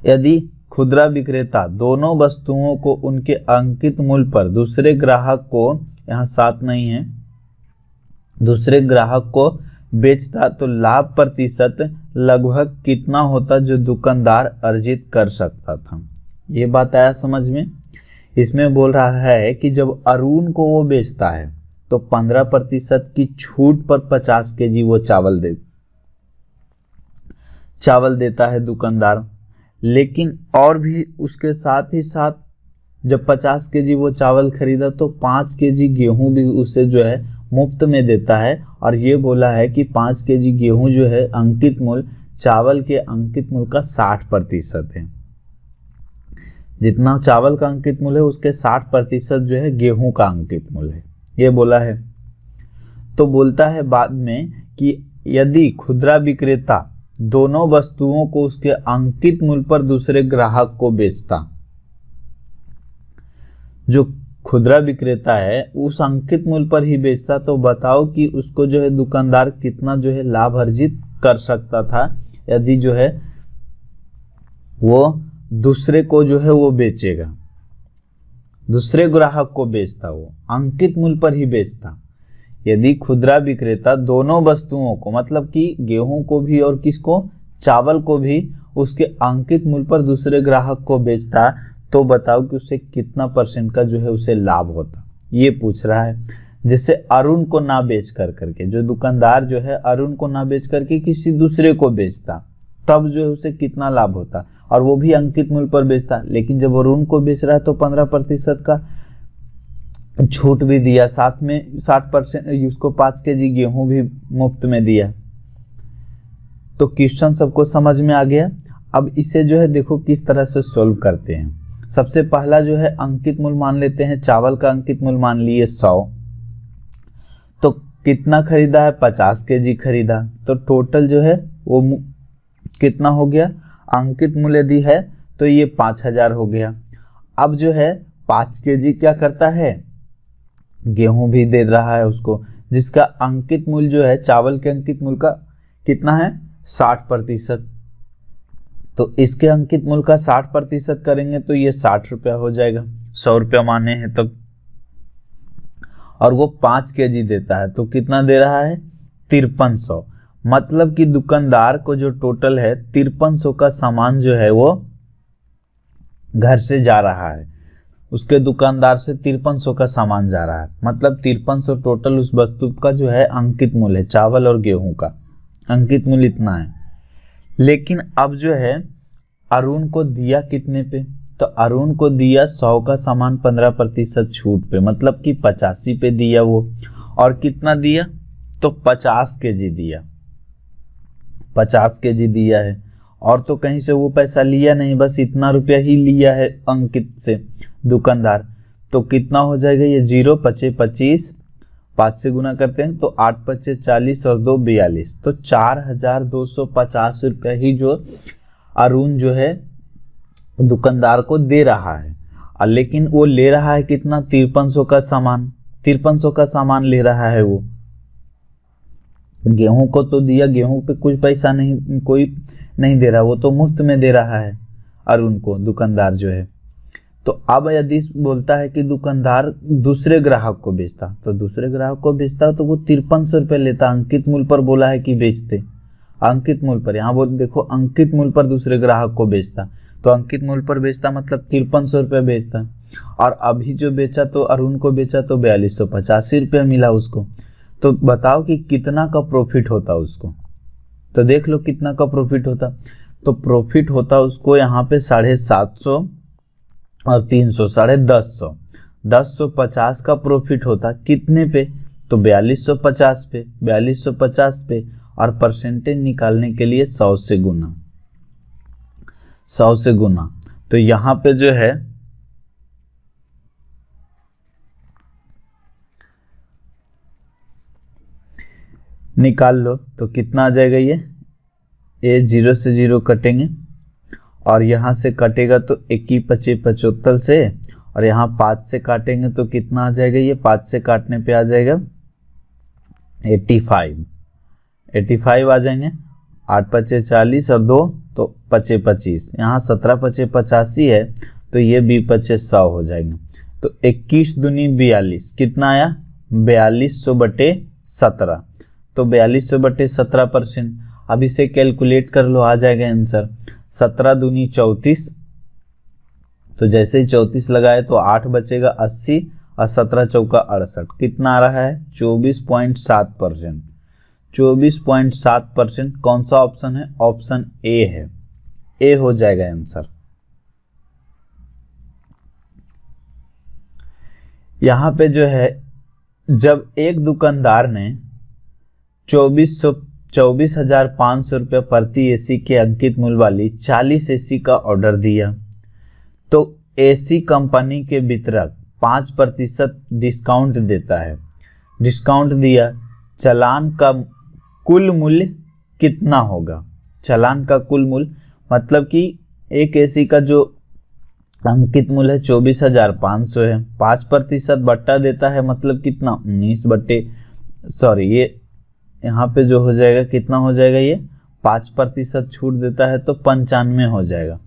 यदि खुदरा विक्रेता दोनों वस्तुओं को उनके अंकित मूल्य पर दूसरे ग्राहक को, यहाँ 7 नहीं है, दूसरे ग्राहक को बेचता, तो लाभ प्रतिशत लगभग कितना होता जो दुकानदार अर्जित कर सकता था। ये बात आया समझ में। इसमें बोल रहा है कि जब अरुण को वो बेचता है तो 15% की छूट पर 50 केजी वो चावल देता है दुकानदार, लेकिन और भी उसके साथ ही साथ जब 50 केजी वो चावल खरीदा तो 5 केजी गेहूं भी उसे जो है मुफ्त में देता है। और ये बोला है कि 5 केजी गेहूं जो है अंकित मूल्य चावल के अंकित मूल्य का 60% है। जितना चावल का अंकित मूल्य है उसके 60% जो है गेहूं का अंकित मूल्य है, ये बोला है। तो बोलता है बाद में कि यदि खुदरा विक्रेता दोनों वस्तुओं को उसके अंकित मूल्य पर दूसरे ग्राहक को बेचता, जो खुदरा विक्रेता है उस अंकित मूल्य पर ही बेचता, तो बताओ कि उसको जो है दुकानदार कितना जो है लाभ अर्जित कर सकता था यदि जो है वो दूसरे को जो है वो बेचेगा, दूसरे ग्राहक को बेचता, वो अंकित मूल्य पर ही बेचता। यदि खुदरा विक्रेता दोनों वस्तुओं को, मतलब कि गेहूं को भी और किसको, चावल को भी उसके अंकित मूल्य पर दूसरे ग्राहक को बेचता, तो बताओ कि उससे कितना % का जो है उसे लाभ होता, ये पूछ रहा है। जिससे अरुण को ना बेच करके, जो दुकानदार जो है अरुण को ना बेच करके किसी दूसरे को बेचता, तब जो है उसे कितना लाभ होता, और वो भी अंकित मूल्य पर बेचता। लेकिन जब अरुण को बेच रहा है तो 15% का छूट भी दिया, साथ में 60% उसको 5 kg गेहूं भी मुफ्त में दिया। तो क्वेश्चन सबको समझ में आ गया। अब इसे जो है देखो किस तरह से सोल्व करते हैं। सबसे पहला जो है अंकित मूल्य मान लेते हैं, चावल का अंकित मूल्य मान लिए 100, तो कितना खरीदा है 50 kg खरीदा, तो टोटल जो है वो कितना हो गया, अंकित मूल्य यदि है तो ये 5000 हो गया। अब जो है 5 kg क्या करता है, गेहूं भी दे रहा है उसको, जिसका अंकित मूल्य जो है चावल के अंकित मूल्य का कितना है 60%। तो इसके अंकित मूल्य का 60% करेंगे तो ये 60 रुपया हो जाएगा, 100 रुपया माने हैं तब। और वो 5 kg देता है तो कितना दे रहा है 5300। मतलब कि दुकानदार को जो टोटल है 5300 का सामान जो है वो घर से जा रहा है, उसके दुकानदार से 5300 का सामान जा रहा है। मतलब 5300 टोटल उस वस्तु का जो है अंकित मूल्य है, चावल और गेहूं का अंकित मूल्य इतना है। लेकिन अब जो है अरुण को दिया कितने पे, तो अरुण को दिया 100 का सामान 15% छूट पे, मतलब कि 85 पे दिया वो। और कितना दिया, तो 50 kg दिया, 50 kg दिया है। और तो कहीं से वो पैसा लिया नहीं, बस इतना रुपया ही लिया है अंकित से दुकानदार। तो कितना हो जाएगा ये 0 25 25, 5 से गुना करते हैं तो 8 25 40 और 2 42, तो 4250 रुपया ही जो अरुण जो है दुकानदार को दे रहा है। लेकिन वो ले रहा है कितना 5300 का सामान, 5300 का सामान ले रहा है वो। गेहूं को तो दिया, गेहूं पे कुछ पैसा नहीं, कोई नहीं दे रहा, वो तो मुफ्त में दे रहा है अरुण को दुकानदार जो है। तो अब यदि बोलता है कि दुकानदार दूसरे ग्राहक को बेचता, तो दूसरे ग्राहक को बेचता तो वो 5300 रुपये लेता, अंकित मूल्य पर बोला है कि बेचते, अंकित मूल्य पर। यहाँ बोल देखो अंकित मूल्य पर दूसरे ग्राहक को बेचता, तो अंकित मूल्य पर बेचता मतलब 5300 रुपये बेचता। और अभी जो बेचा तो अरुण को बेचा तो 4285 रुपया मिला उसको। तो बताओ कि कितना का प्रॉफिट होता उसको, तो देख लो कितना का प्रॉफिट होता। तो प्रॉफिट होता उसको यहाँ पे 750 और 300 150, 1050 का प्रॉफिट होता। कितने पे, तो 4250 पे, 4250 पे। और परसेंटेज निकालने के लिए 100 से गुना, 100 से गुना। तो यहाँ पे जो है निकाल लो तो कितना आ जाएगा, ये 0 से 0 कटेंगे और यहाँ से कटेगा तो 21 25 75 से, और यहाँ 5 से काटेंगे तो कितना आ जाएगा, ये 5 से काटने पे आ जाएगा 85 आ जाएंगे। 8 25 40 और 2 तो 25 25, यहाँ 17 25 85 है तो ये 20 25 100 हो जाएंगे। तो 21 दूनी 42, कितना आया 4200/17, तो 4200/17%। अब इसे कैलकुलेट कर लो, आ जाएगा आंसर 17 दूनी 34, तो जैसे ही 34 लगाए तो 8 बचेगा 80 और 17 चौका 68, कितना आ रहा है 24.7%। 24.7% कौन सा ऑप्शन है, ऑप्शन ए है, ए हो जाएगा आंसर। यहां पे जो है जब एक दुकानदार ने 24,500 रुपये प्रति एसी के अंकित मूल्य वाली 40 एसी का ऑर्डर दिया, तो एसी कंपनी के वितरक 5% डिस्काउंट देता है। डिस्काउंट दिया, चालान का कुल मूल्य कितना होगा, चालान का कुल मूल्य मतलब कि एक एसी का जो अंकित मूल्य है 24,500 है, 5% बट्टा देता है मतलब कितना 19 ये यहाँ पे जो हो जाएगा कितना हो जाएगा, ये 5% छूट देता है तो 95 हो जाएगा।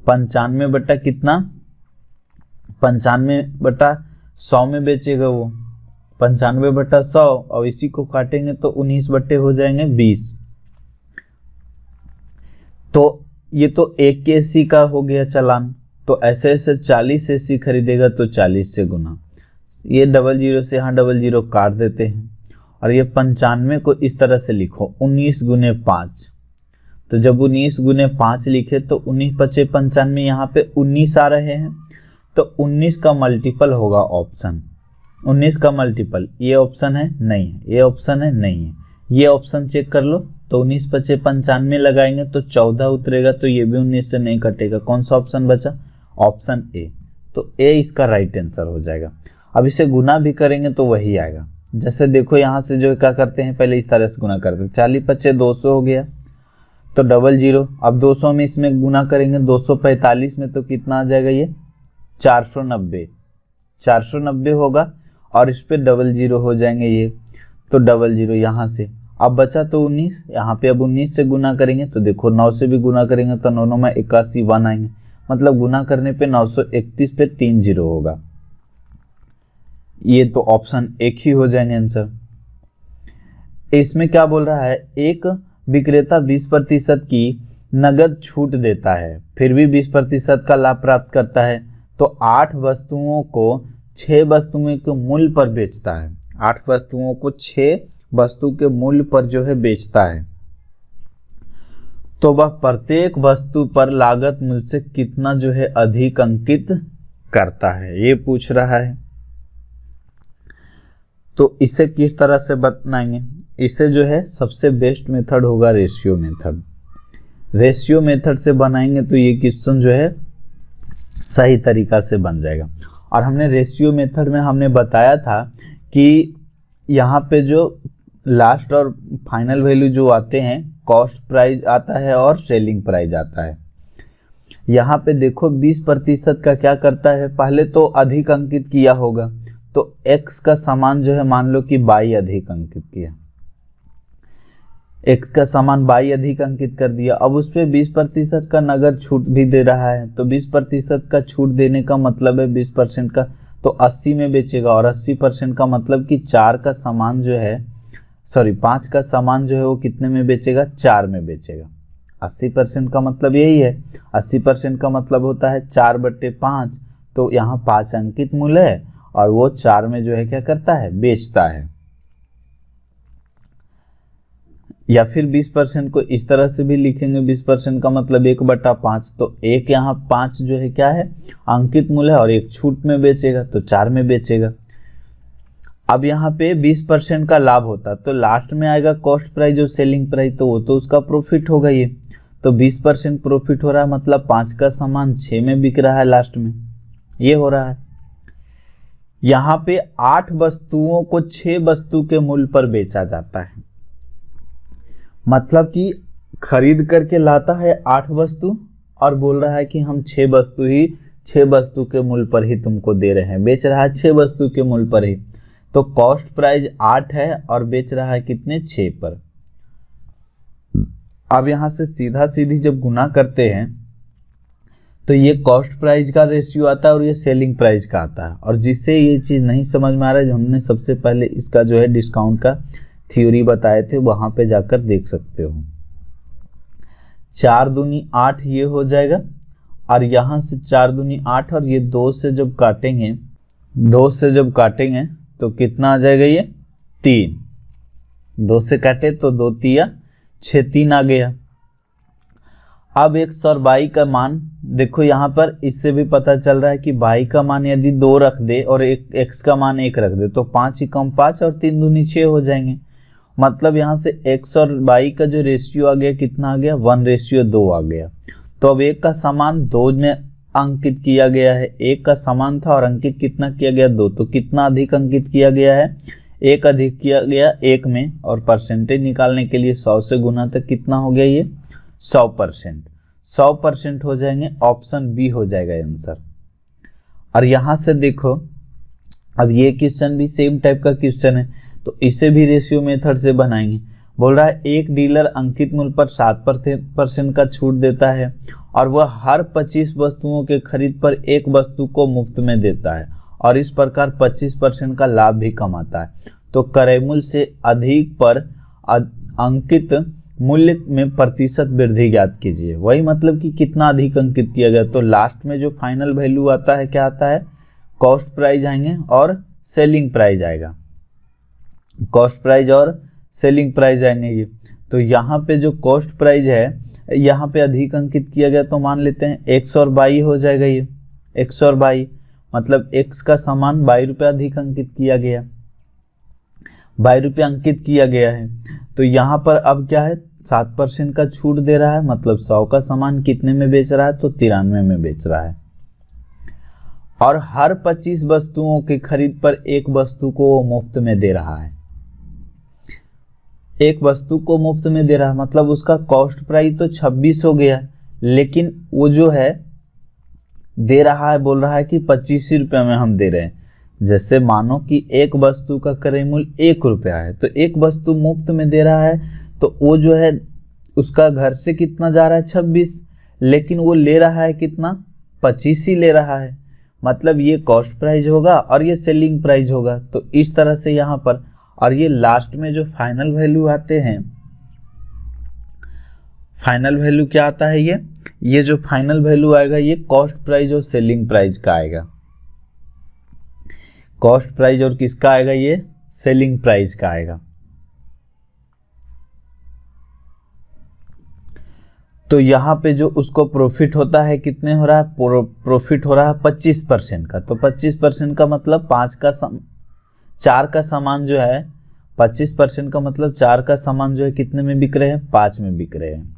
95 बट्टा कितना, 95/100 में बेचेगा वो, 95/100 और इसी को काटेंगे तो 19 बट्टे हो जाएंगे 20। तो ये तो एक एसी का हो गया चालान, तो ऐसे ऐसे 40 एसी खरीदेगा तो 40 से गुना, ये 00 से यहाँ 00 काट देते हैं। और ये 95 को इस तरह से लिखो 19 × 5, तो जब 19 गुने 5 लिखे तो 19 पचे 95, यहाँ पे 19 आ रहे हैं, तो 19 का मल्टीपल होगा ऑप्शन, 19 का मल्टीपल। ये ऑप्शन है नहीं है, ये ऑप्शन है नहीं है, ये ऑप्शन चेक कर लो। तो 19 पचे 95 लगाएंगे तो 14 उतरेगा, तो ये भी 19 से नहीं कटेगा। कौन सा ऑप्शन बचा? Option A. तो ए इसका राइट आंसर हो जाएगा। अब इसे गुना भी करेंगे तो वही आएगा। जैसे देखो यहाँ से जो क्या करते हैं, पहले इस तरह से गुना करते हैं, 40 पचे 200 हो गया, तो 00। अब 200 में इसमें गुना करेंगे 245 में, तो कितना आ जाएगा ये? 490, 490 होगा, और इस पे 00 हो जाएंगे ये, तो 00 यहाँ से। अब बचा तो 19, यहाँ पे अब 19 से गुना करेंगे, तो देखो 9 से भी गुना करेंगे तो 9 9 में 81 1 आएंगे, मतलब गुना करने पे 931 पे 3 0 होगा। ये तो ऑप्शन एक ही हो जाएंगे आंसर। इसमें क्या बोल रहा है, एक विक्रेता 20% की नगद छूट देता है, फिर भी 20% का लाभ प्राप्त करता है, तो 8 वस्तुओं को 6 वस्तुओं के मूल्य पर बेचता है। 8 वस्तुओं को 6 वस्तु के मूल्य पर जो है बेचता है, तो वह प्रत्येक वस्तु पर लागत मूल्य से कितना जो है अधिक अंकित करता है, ये पूछ रहा है। तो इसे किस तरह से बताएंगे? इसे जो है सबसे बेस्ट मेथड होगा रेशियो मेथड। रेशियो मेथड से बनाएंगे तो ये क्वेश्चन जो है सही तरीका से बन जाएगा। और हमने रेशियो मेथड में हमने बताया था कि यहाँ पे जो लास्ट और फाइनल वैल्यू जो आते हैं, कॉस्ट प्राइस आता है और सेलिंग प्राइस आता है। यहाँ पे देखो 20% का क्या करता है, पहले तो अधिक अंकित किया होगा, तो x का सामान जो है मान लो कि 22 अधिक अंकित किया, x का सामान 22 अधिक अंकित कर दिया। अब उस पर 20% का नगद छूट भी दे रहा है, तो 20% का छूट देने का मतलब है 20% का, तो 80 में बेचेगा, और 80% का मतलब कि 4 का सामान जो है, सॉरी 5 का सामान जो है वो कितने में बेचेगा? 4 में बेचेगा। 80% का मतलब यही है, 80% का मतलब होता है 4/5, तो यहाँ 5 अंकित मूल्य है और वो 4 में जो है क्या करता है? बेचता है। या फिर 20% को इस तरह से भी लिखेंगे, 20% का मतलब 1/5, तो 1 यहाँ 5 जो है क्या है? अंकित मूल्य है, और 1 छूट में बेचेगा, तो 4 में बेचेगा। अब यहाँ पे 20% का लाभ होता तो लास्ट में आएगा कॉस्ट प्राइस और सेलिंग प्राइस, तो वो तो उसका प्रॉफिट होगा ये, तो 20% प्रॉफिट हो रहा है, मतलब 5 का सामान 6 में बिक रहा है लास्ट में, ये हो रहा है। यहाँ पे 8 वस्तुओं को 6 वस्तु के मूल्य पर बेचा जाता है, मतलब कि खरीद करके लाता है 8 वस्तु और बोल रहा है कि हम 6 वस्तु के मूल्य पर ही तुमको दे रहे हैं, बेच रहा है 6 वस्तु के मूल्य पर ही। तो कॉस्ट प्राइस 8 है और बेच रहा है कितने? 6 पर। अब यहां से सीधा सीधी जब गुना करते हैं तो ये कॉस्ट प्राइस का रेशियो आता है और ये सेलिंग प्राइस का आता है। और जिससे ये चीज़ नहीं समझ में आ रहा है, हमने सबसे पहले इसका जो है डिस्काउंट का थ्योरी बताए थे, वहां पे जाकर देख सकते हो। 4 दूनी 8 ये हो जाएगा, और यहाँ से 4 दूनी 8, और ये 2 से जब काटेंगे तो कितना आ जाएगा? ये 3, 2 से काटे तो 2 तिया 6, 3 आ गया। अब x और y का मान देखो, यहाँ पर इससे भी पता चल रहा है कि y का मान यदि 2 रख दे और x का मान 1 रख दे तो 5 ही कम 5 और 3 दूनी 6 हो जाएंगे। मतलब यहाँ से x और y का जो रेशियो आ गया कितना आ गया? 1:2 आ गया। तो अब 1 का सामान 2 में अंकित किया गया है, 1 का सामान था और अंकित कितना किया गया? 2, तो कितना अधिक अंकित किया गया है? 1 अधिक किया गया 1 में, और परसेंटेज निकालने के लिए 100 से गुना, तक कितना हो गया? ये 100%। 100% हो जाएंगे, ऑप्शन बी हो जाएगा आंसर। और यहाँ से देखो, अब ये क्वेश्चन भी सेम टाइप का क्वेश्चन है, तो इसे भी रेशियो मेथड से बनाएंगे। बोल रहा है एक डीलर अंकित मूल्य पर 7% का छूट देता है और वह हर 25 वस्तुओं के खरीद पर एक वस्तु को मुफ्त में देता है, और इस प्रकार 25% का लाभ भी कमाता है। तो क्रय मूल्य से अधिक पर अंकित मूल्य में प्रतिशत वृद्धि ज्ञात कीजिए। वही मतलब कि कितना अधिक अंकित किया गया, तो लास्ट में जो फाइनल वैल्यू आता है क्या आता है? कॉस्ट प्राइस आएंगे और सेलिंग प्राइस आएगा, कॉस्ट प्राइस और सेलिंग प्राइस आएंगे ये। तो यहाँ पे जो कॉस्ट प्राइस है यहाँ पे अधिक अंकित किया गया, तो मान लेते हैं 100 और 22 हो जाएगा। ये 100 और 22 मतलब x का सामान 22 रुपये अधिक अंकित किया गया, 22 रुपये अंकित किया गया है। तो यहाँ पर अब क्या है, 7% का छूट दे रहा है, मतलब 100 का सामान कितने में बेच रहा है, तो 93 में बेच रहा है। और हर 25 वस्तुओं की खरीद पर एक वस्तु को मुफ्त में दे रहा है, एक वस्तु को मुफ्त में दे रहा है, मतलब उसका कॉस्ट प्राइस तो 26 हो गया, लेकिन वो जो है दे रहा है, बोल रहा है कि 25 रुपये में हम दे रहे हैं। जैसे मानो कि एक वस्तु का क्रय मूल्य 1 रुपया है, तो एक वस्तु मुफ्त में दे रहा है, तो वो जो है उसका घर से कितना जा रहा है 26, लेकिन वो ले रहा है कितना 25 ही ले रहा है, मतलब ये कॉस्ट प्राइस होगा और ये सेलिंग प्राइस होगा। तो इस तरह से यहाँ पर, और ये लास्ट में जो फाइनल वैल्यू आते हैं, फाइनल वैल्यू क्या आता है, ये जो फाइनल वैल्यू आएगा ये कॉस्ट प्राइस और सेलिंग प्राइस का आएगा। कॉस्ट प्राइस और किसका आएगा, ये सेलिंग प्राइस का आएगा। तो यहाँ पे जो उसको प्रॉफिट होता है कितने हो रहा है, प्रॉफिट हो रहा है 25% का। तो 25% का मतलब 4 का सामान जो है, 25% का मतलब 4 का सामान जो है कितने में बिक रहे हैं, 5 में बिक रहे हैं।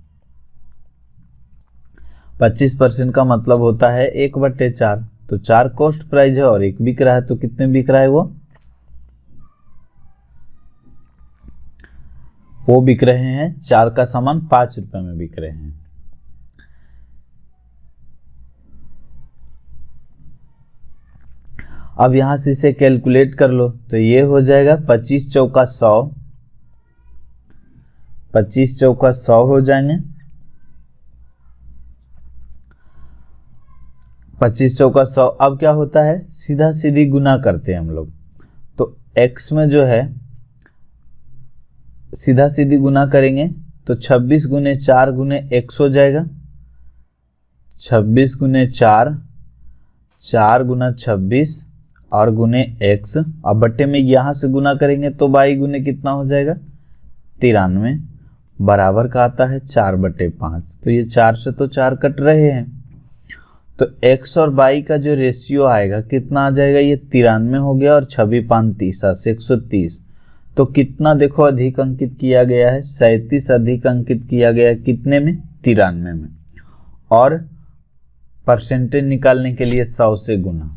25% का मतलब होता है 1/4, तो 4 कॉस्ट प्राइस है और 1 बिक रहा है, तो कितने बिक रहा है, वो बिक रहे हैं 4 का सामान 5 रुपए में बिक रहे हैं। अब यहां से इसे कैलकुलेट कर लो, तो ये हो जाएगा 25 चौका 100, 25 चौका 100 हो जाएंगे, 25 चौका 100। अब क्या होता है, सीधा सीधी गुना करते हैं हम लोग, तो x में जो है सीधा सीधी गुना करेंगे, तो 26 गुने 4 गुने x हो जाएगा, 26 गुने 4, 4 गुना 26 और गुने x। अब बट्टे में यहां से गुना करेंगे तो 22 गुने कितना हो जाएगा 93, बराबर का आता है 4/5। तो ये 4 से तो 4 कट रहे हैं, तो x और y का जो रेशियो आएगा कितना आ जाएगा, ये 93 हो गया और 26 30 130। तो कितना देखो अधिक अंकित किया गया है, 37 अधिक अंकित किया गया है, कितने में 93 में। और परसेंटेज निकालने के लिए 100 से गुना,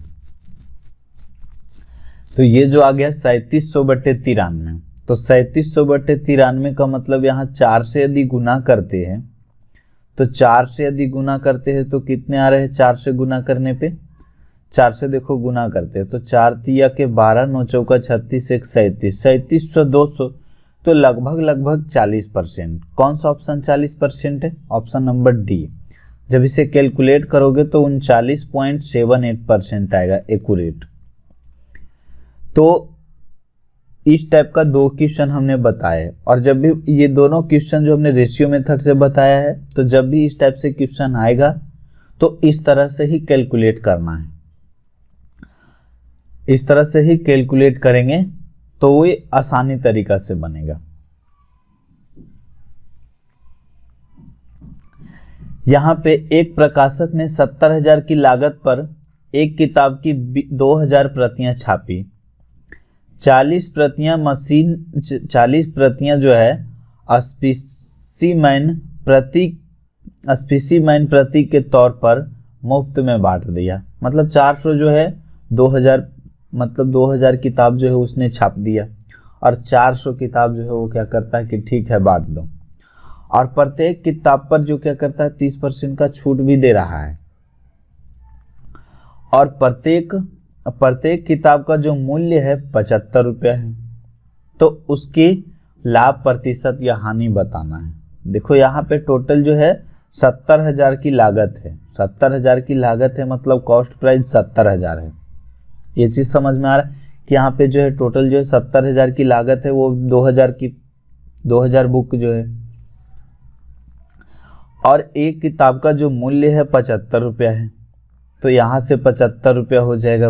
तो ये जो आ गया 3700/93। तो 3700/93 का मतलब यहाँ 4 से यदि गुना करते हैं, तो 4 से यदि गुना करते हैं तो कितने आ रहे हैं, 4 से गुना करने पे, 4 से देखो गुना करते हैं तो 4 तिया के 12, 9 चौका 36, 1 37, 3700 200, तो लगभग 40%। कौन सा ऑप्शन 40% है, ऑप्शन नंबर डी। जब इसे कैलकुलेट करोगे तो 39.78% आएगा एक्यूरेट। तो इस टाइप का 2 क्वेश्चन हमने बताए, और जब भी ये दोनों क्वेश्चन जो हमने रेशियो मेथड से बताया है, तो जब भी इस टाइप से क्वेश्चन आएगा तो इस तरह से ही कैलकुलेट करना है, इस तरह से ही कैलकुलेट करेंगे तो वो आसानी तरीका से बनेगा। यहाँ पे एक प्रकाशक ने 70,000 की लागत पर एक किताब की 2,000 प्रतियां छापी। 40 प्रतियां जो है स्पीसीमैन प्रतीक के तौर पर मुफ्त में बांट दिया। मतलब 400 जो है 2000, मतलब 2000 किताब जो है उसने छाप दिया, और 400 किताब जो है वो क्या करता है कि ठीक है बांट दो। और प्रत्येक किताब पर जो क्या करता है 30% का छूट भी दे रहा है, और प्रत्येक किताब का जो मूल्य है 75 रुपया है। तो उसकी लाभ प्रतिशत या हानि बताना है। देखो यहाँ पे टोटल जो है 70,000 की लागत है, 70,000 की लागत है, मतलब कॉस्ट प्राइस 70,000 है। ये चीज समझ में आ रहा है कि यहाँ पे जो है टोटल जो है 70,000 की लागत है, वो 2000 बुक जो है, और एक किताब का जो मूल्य है 75 रुपया है, तो यहाँ से 75 रुपया हो जाएगा।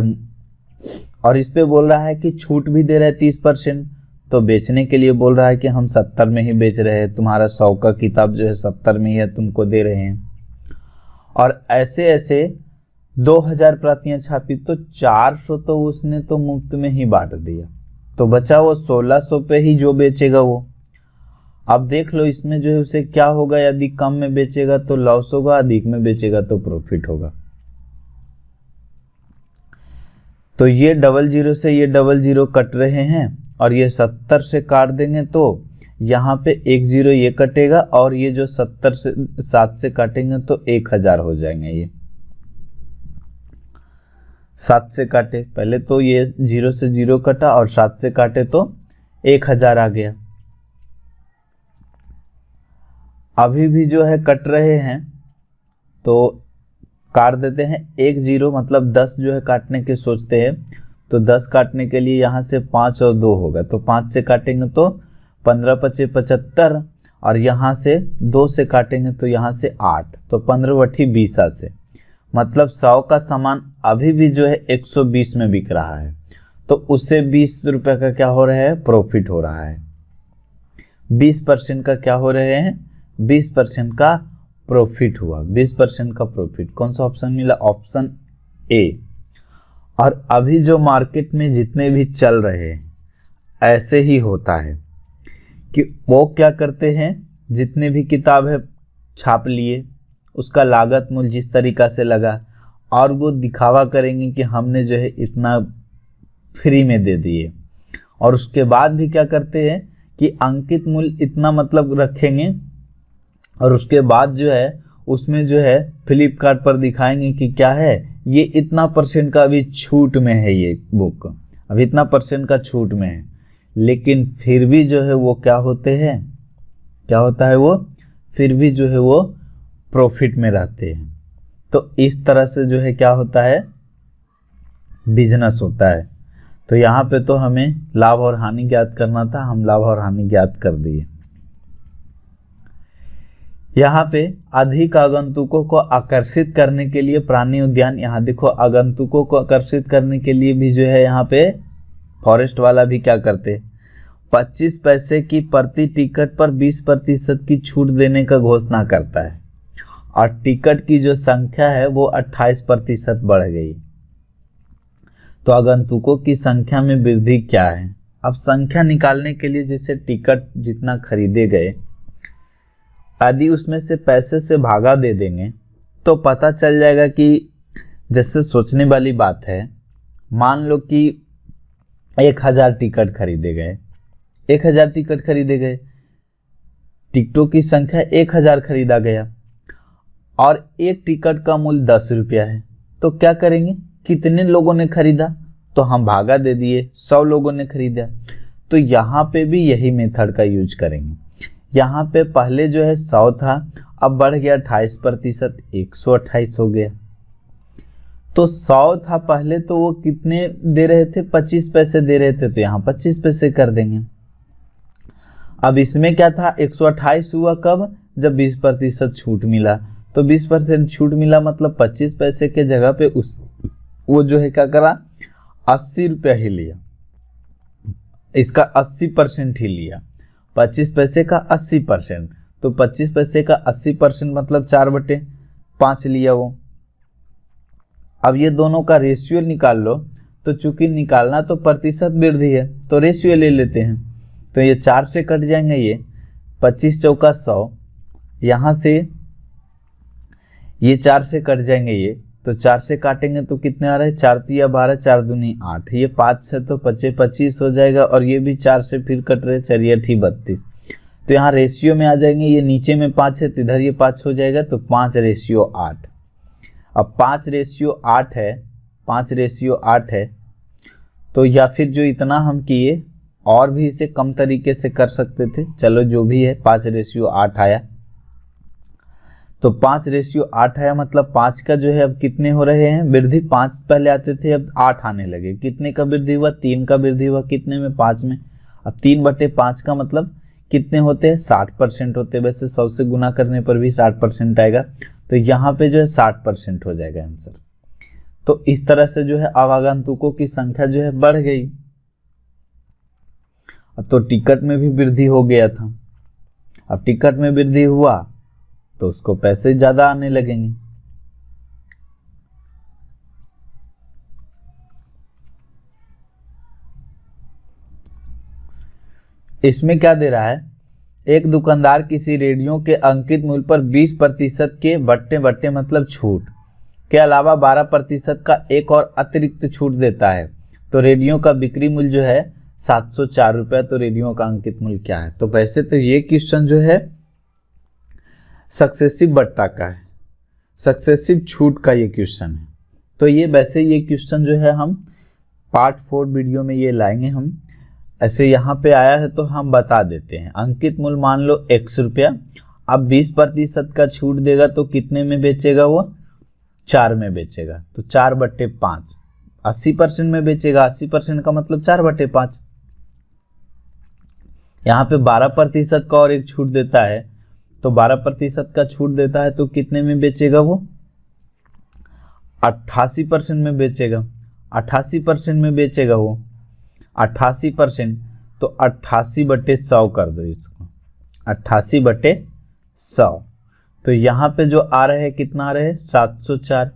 और इस पे बोल रहा है कि छूट भी दे रहा है 30%, तो बेचने के लिए बोल रहा है कि हम 70 में ही बेच रहे हैं, तुम्हारा 100 का किताब जो है 70 में ही है, तुमको दे रहे हैं। और ऐसे ऐसे 2000 प्रतियां छापी तो 400 तो उसने तो मुफ्त में ही बांट दिया, तो बचा वो 1600 पे ही जो बेचेगा वो। अब देख लो इसमें जो है उसे क्या होगा, यदि कम में बेचेगा तो लॉस होगा, अधिक में बेचेगा तो प्रॉफिट होगा। तो ये 00 से ये 00 कट रहे हैं और ये 70 से काट देंगे तो यहाँ पे 10 ये कटेगा और ये जो 70 से 7 से काटेंगे तो 1000 हो जाएंगे। ये 7 से काटे, पहले तो ये 0 से 0 कटा और 7 से काटे तो 1000 आ गया। अभी भी जो है कट रहे हैं तो काट देते हैं 10, मतलब 10 जो है काटने के सोचते हैं, तो 10 काटने के लिए यहाँ से 5 और 2 होगा, तो 5 से काटेंगे तो 15 × 5 = 75 और यहाँ से 2 से काटेंगे तो यहाँ से 8, तो 15/20 से, मतलब 100 का सामान अभी भी जो है 120 में बिक रहा है, तो उससे 20 रुपये का क्या हो रहा है, प्रॉफिट हो रहा है। 20% का क्या हो रहे हैं, 20% का प्रॉफिट हुआ, 20% का प्रॉफिट। कौन सा ऑप्शन मिला, ऑप्शन ए। और अभी जो मार्केट में जितने भी चल रहे हैं ऐसे ही होता है कि वो क्या करते हैं, जितने भी किताब है छाप लिए, उसका लागत मूल्य जिस तरीक़ा से लगा और वो दिखावा करेंगे कि हमने जो है इतना फ्री में दे दिए, और उसके बाद भी क्या करते हैं कि अंकित मूल्य इतना मतलब रखेंगे और उसके बाद जो है उसमें जो है फ्लिपकार्ट पर दिखाएंगे कि क्या है, ये इतना % का अभी छूट में है, ये बुक अभी इतना % का छूट में है, लेकिन फिर भी जो है वो क्या होते हैं, क्या होता है, वो फिर भी जो है वो प्रॉफिट में रहते हैं। तो इस तरह से जो है क्या होता है, बिजनेस होता है। तो यहाँ पे तो हमें लाभ और हानि ज्ञात करना था, हम लाभ और हानि ज्ञात कर दिए। यहाँ पे अधिक आगंतुकों को आकर्षित करने के लिए प्राणी उद्यान, यहाँ देखो आगंतुकों को आकर्षित करने के लिए भी जो है यहाँ पे फॉरेस्ट वाला भी क्या करते, 25 पैसे की प्रति टिकट पर 20% की छूट देने का घोषणा करता है, और टिकट की जो संख्या है वो 28% बढ़ गई। तो आगंतुकों की संख्या में वृद्धि क्या है, अब संख्या निकालने के लिए जैसे टिकट जितना खरीदे गए, यदि उसमें से पैसे से भागा दे देंगे तो पता चल जाएगा कि, जैसे सोचने वाली बात है, मान लो कि 1000 टिकट खरीदे गए, 1000 टिकट खरीदे गए, टिकटों की संख्या 1000 खरीदा गया और एक टिकट का मूल्य 10 रुपया है, तो क्या करेंगे, कितने लोगों ने खरीदा, तो हम भागा दे दिए, 100 लोगों ने खरीदा। तो यहाँ पे भी यही मेथड का यूज करेंगे। यहाँ पे पहले जो है 100 था, अब बढ़ गया 28%, 128 हो गया। तो 100 था पहले, तो वो कितने दे रहे थे, 25 पैसे दे रहे थे, तो यहाँ 25 पैसे कर देंगे। अब इसमें क्या था, 128 हुआ कब, जब 20% छूट मिला, तो 20% छूट मिला मतलब 25 पैसे के जगह पे वो जो है क्या करा, 80 रुपया ही लिया, इसका 80% ही लिया, 25 पैसे का 80%, तो 25 पैसे का 80% मतलब 4/5 लिया वो। अब ये दोनों का रेशियो निकाल लो, तो चूंकि निकालना तो प्रतिशत वृद्धि है तो रेशियो ले लेते हैं, तो ये 4 से कट जाएंगे, ये 25 चौका 100, यहाँ से ये 4 से कट जाएंगे, ये तो 4 से काटेंगे तो कितने आ रहे हैं, 4 × 12, 4 दूनी 8, ये 5 से तो 25 हो जाएगा, और ये भी 4 से फिर कट रहे, 4 × 8 = 32, तो यहाँ रेशियो में आ जाएंगे, ये नीचे में 5 है तो इधर ये 5 हो जाएगा, तो 5:8। अब 5:8 है, 5:8 है, तो या फिर जो इतना हम किए और भी इसे कम तरीके से कर सकते थे, चलो जो भी है 5:8 आया, तो 5:8 आया, मतलब 5 का जो है अब कितने हो रहे हैं वृद्धि, 5 पहले आते थे अब 8 आने लगे, कितने का वृद्धि हुआ, 3 का वृद्धि हुआ, कितने में, 5 में। अब 3/5 का मतलब कितने होते हैं, 60% होते हैं, वैसे 100 से गुना करने पर भी 60% आएगा, तो यहाँ पे जो है 60% हो जाएगा आंसर। तो इस तरह से जो है आगंतुकों की संख्या जो है बढ़ गई, तो टिकट में भी वृद्धि हो गया था। अब टिकट में वृद्धि हुआ तो उसको पैसे ज़्यादा आने लगेंगे। इसमें क्या दे रहा है, एक दुकानदार किसी रेडियो के अंकित मूल्य पर 20% के बट्टे मतलब छूट के अलावा 12% का एक और अतिरिक्त छूट देता है। तो रेडियो का बिक्री मूल्य जो है 704 रुपये। तो रेडियो का अंकित मूल्य क्या है? तो वैसे तो ये क्वेश्चन जो है सक्सेसिव बट्टा का है, सक्सेसिव छूट का ये क्वेश्चन है। तो ये वैसे ये क्वेश्चन जो है हम पार्ट 4 वीडियो में ये लाएंगे हम। ऐसे यहाँ पे आया है तो हम बता देते हैं। अंकित मूल्य मान लो 100 रुपया, अब 20% का छूट देगा तो कितने में बेचेगा वो? 4 में बेचेगा। तो 4/5, 80% में बेचेगा। 80% का मतलब 4/5। यहाँ पे 12% का और एक छूट देता है, तो 12% का छूट देता है तो कितने में बेचेगा वो? 88% में बेचेगा। 88% में बेचेगा वो 88%, तो 88/100 कर दो इसको, 88/100। तो यहाँ पे जो आ रहे हैं कितना आ रहे हैं? 704।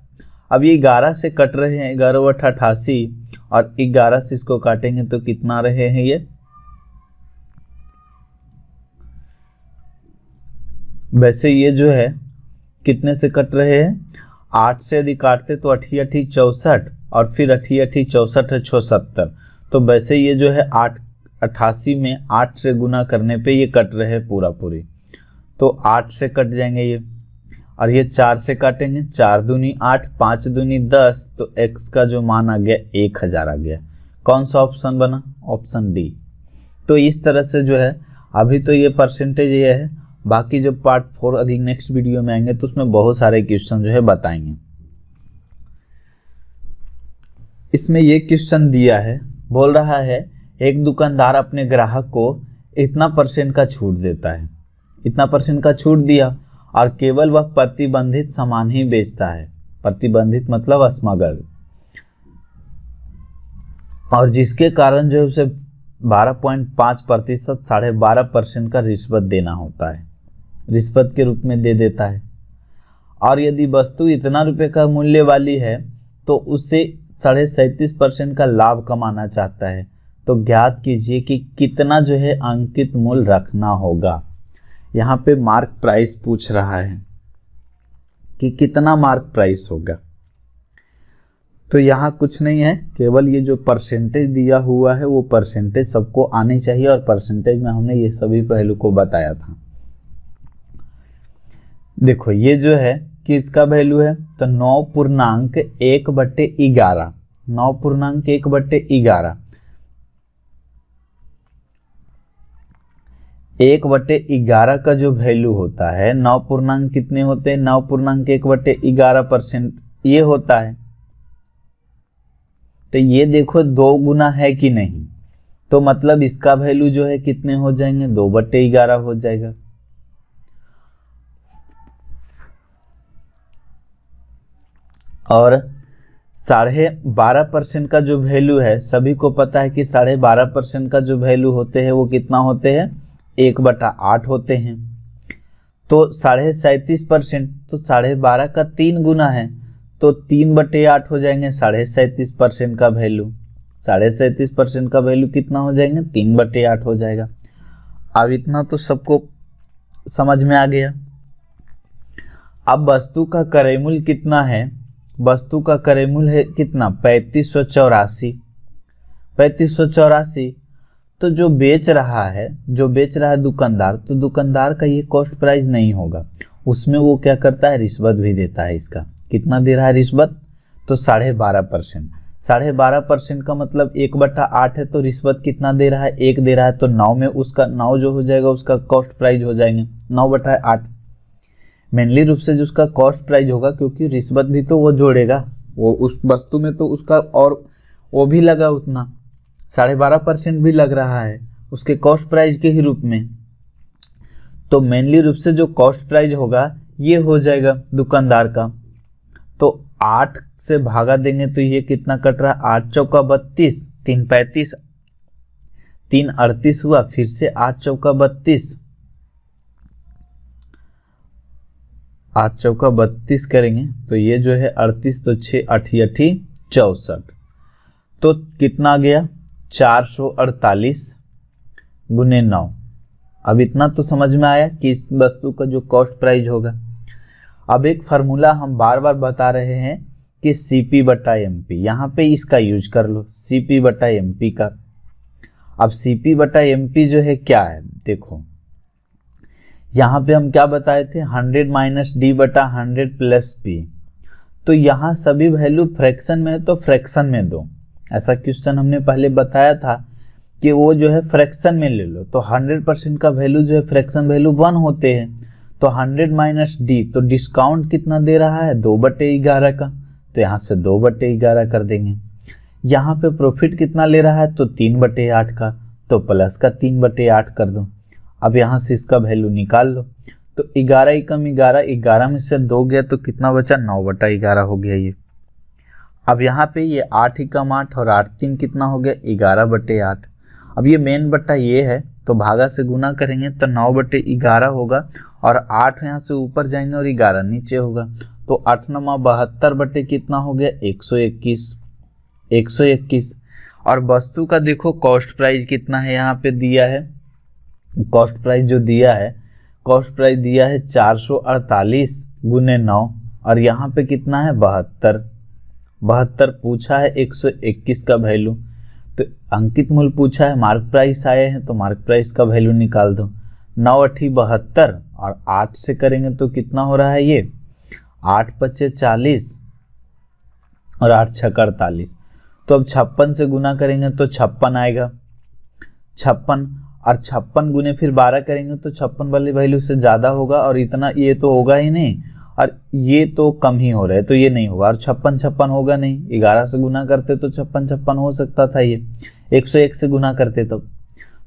अब ये 11 से कट रहे हैं, 11 × 8 88, और 11 से इसको काटेंगे तो कितना रहे हैं ये? वैसे ये जो है कितने से कट रहे हैं? 8 से यदि काटते तो 8 × 8 = 64, और फिर 8 × 8 = 64 है 670। तो वैसे ये जो है 88 में 8 से गुना करने पे ये कट रहे हैं पूरा पूरी। तो 8 से कट जाएंगे ये, और ये 4 से काटेंगे, 4 दूनी 8, 5 दूनी 10, तो x का जो मान आ गया 1000 आ गया। कौन सा ऑप्शन बना? Option D. तो इस तरह से जो है अभी तो ये परसेंटेज ये है, बाकी जब पार्ट 4 अभी नेक्स्ट वीडियो में आएंगे तो उसमें बहुत सारे क्वेश्चन जो है बताएंगे। इसमें ये क्वेश्चन दिया है, बोल रहा है एक दुकानदार अपने ग्राहक को इतना % का छूट देता है, इतना % का छूट दिया, और केवल वह प्रतिबंधित सामान ही बेचता है। प्रतिबंधित मतलब स्मगल, और जिसके कारण जो है उसे 12.5% 12.5% का रिश्वत देना होता है, रिश्वत के रूप में दे देता है। और यदि वस्तु इतना रुपए का मूल्य वाली है तो उससे 37.5% का लाभ कमाना चाहता है। तो ज्ञात कीजिए कि कितना जो है अंकित मूल्य रखना होगा। यहाँ पे मार्क प्राइस पूछ रहा है कि कितना मार्क प्राइस होगा। तो यहाँ कुछ नहीं है, केवल ये जो परसेंटेज दिया हुआ है वो परसेंटेज सबको आनी चाहिए, और परसेंटेज में हमने ये सभी पहलू को बताया था। देखो ये जो है कि इसका वैल्यू है तो 9.1/11, 9.1/11, 1/11 का जो वैल्यू होता है 9 कितने होते हैं? 9.1/11% ये होता है। तो ये देखो 2 गुना है कि नहीं, तो मतलब इसका वैल्यू जो है कितने हो जाएंगे? 2/11 हो जाएगा। और 12.5% का जो वैल्यू है, सभी को पता है कि 12.5% का जो वैल्यू होते हैं वो कितना होते हैं? 1/8 होते हैं। तो 37.5%, तो 12.5 का 3 गुना है, तो 3/8 हो जाएंगे 37.5% का वैल्यू। 37.5% का वैल्यू कितना हो जाएंगे? 3/8 हो जाएगा। अब इतना तो सबको समझ में आ गया। अब वस्तु का क्रय मूल्य कितना है? वस्तु का क्रय मूल्य है कितना? 3584। 3584। तो जो बेच रहा है दुकानदार, तो दुकानदार का ये कॉस्ट प्राइस नहीं होगा, उसमें वो क्या करता है? रिश्वत भी देता है। इसका कितना दे रहा है रिश्वत? तो 12.5%। 12.5% का मतलब 1/8 है, तो रिश्वत कितना दे रहा है? 1 दे रहा है। तो 9 में उसका 9 जो हो जाएगा उसका कॉस्ट प्राइस हो जाएंगे 9/8। मेनली रूप से जो उसका कॉस्ट प्राइस होगा, क्योंकि रिश्वत भी तो वो जोड़ेगा, वो उस वस्तु में तो उसका और वो भी लगा उतना, 12.5% भी लग रहा है उसके कॉस्ट प्राइस के ही रूप में। तो मेनली रूप से जो कॉस्ट प्राइस होगा ये हो जाएगा दुकानदार का। तो 8 से भागा देंगे तो ये कितना कट रहा है? 8 × 4 = 32, 3 × 35, 3 38 हुआ, फिर से 8 चौका 32, 8 चौका 32 करेंगे तो ये जो है 38, तो 6 8 64, तो कितना आ गया 448 गुने 9। अब इतना तो समझ में आया कि इस वस्तु का जो कॉस्ट प्राइस होगा। अब एक फार्मूला हम बार बार बता रहे हैं कि CP बटा MP, यहाँ पे इसका यूज कर लो, CP बटा MP का। अब CP बटा MP जो है क्या है, देखो यहाँ पे हम क्या बताए थे, 100 माइनस D बटा 100 प्लस P। तो यहाँ सभी वैल्यू फ्रैक्शन में है तो फ्रैक्शन में दो। ऐसा क्वेश्चन हमने पहले बताया था कि वो जो है फ्रैक्शन में ले लो, तो 100% का वैल्यू जो है फ्रैक्शन वैल्यू 1 होते हैं। तो 100 माइनस D, तो डिस्काउंट कितना दे रहा है 2/11 का, तो यहाँ से 2/11 कर देंगे। यहाँ पे प्रॉफिट कितना ले रहा है तो 3/8 का, तो प्लस का 3/8 कर दो। अब यहाँ से इसका वैल्यू निकाल लो, तो 11 एकम 11, 11 में से 2 गया तो कितना बचा 9/11 हो गया ये। अब यहाँ पे ये 8 एकम 8 और 8 3 कितना हो गया 11/8। अब ये मेन बट्टा ये है तो भागा से गुना करेंगे तो 9/11 होगा, और 8 यहाँ से ऊपर जाएंगे और 11 नीचे होगा, तो 8 9 72 बटे कितना हो गया 121। और वस्तु का देखो कॉस्ट प्राइस कितना है, यहाँ पे दिया है कॉस्ट प्राइस जो दिया है, कॉस्ट प्राइस दिया है 448 गुने 9, और यहाँ पे कितना है 72 पूछा है, 121 का वैल्यू। तो अंकित मूल्य पूछा है, मार्क प्राइस आए हैं तो मार्क प्राइस का वैल्यू निकाल दो। 9 8 72 और 8 से करेंगे तो कितना हो रहा है ये 8 5 40 और 8 6 48। तो अब 56 से गुना करेंगे तो 56 आएगा, 56, और 56 गुने फिर 12 करेंगे तो 56 वाली वैल्यू से ज़्यादा होगा, और इतना ये तो होगा ही नहीं, और ये तो कम ही हो रहा है तो ये नहीं होगा, और 56 होगा नहीं। 11 से गुना करते तो 56 हो सकता था, ये 101 से गुना करते तब,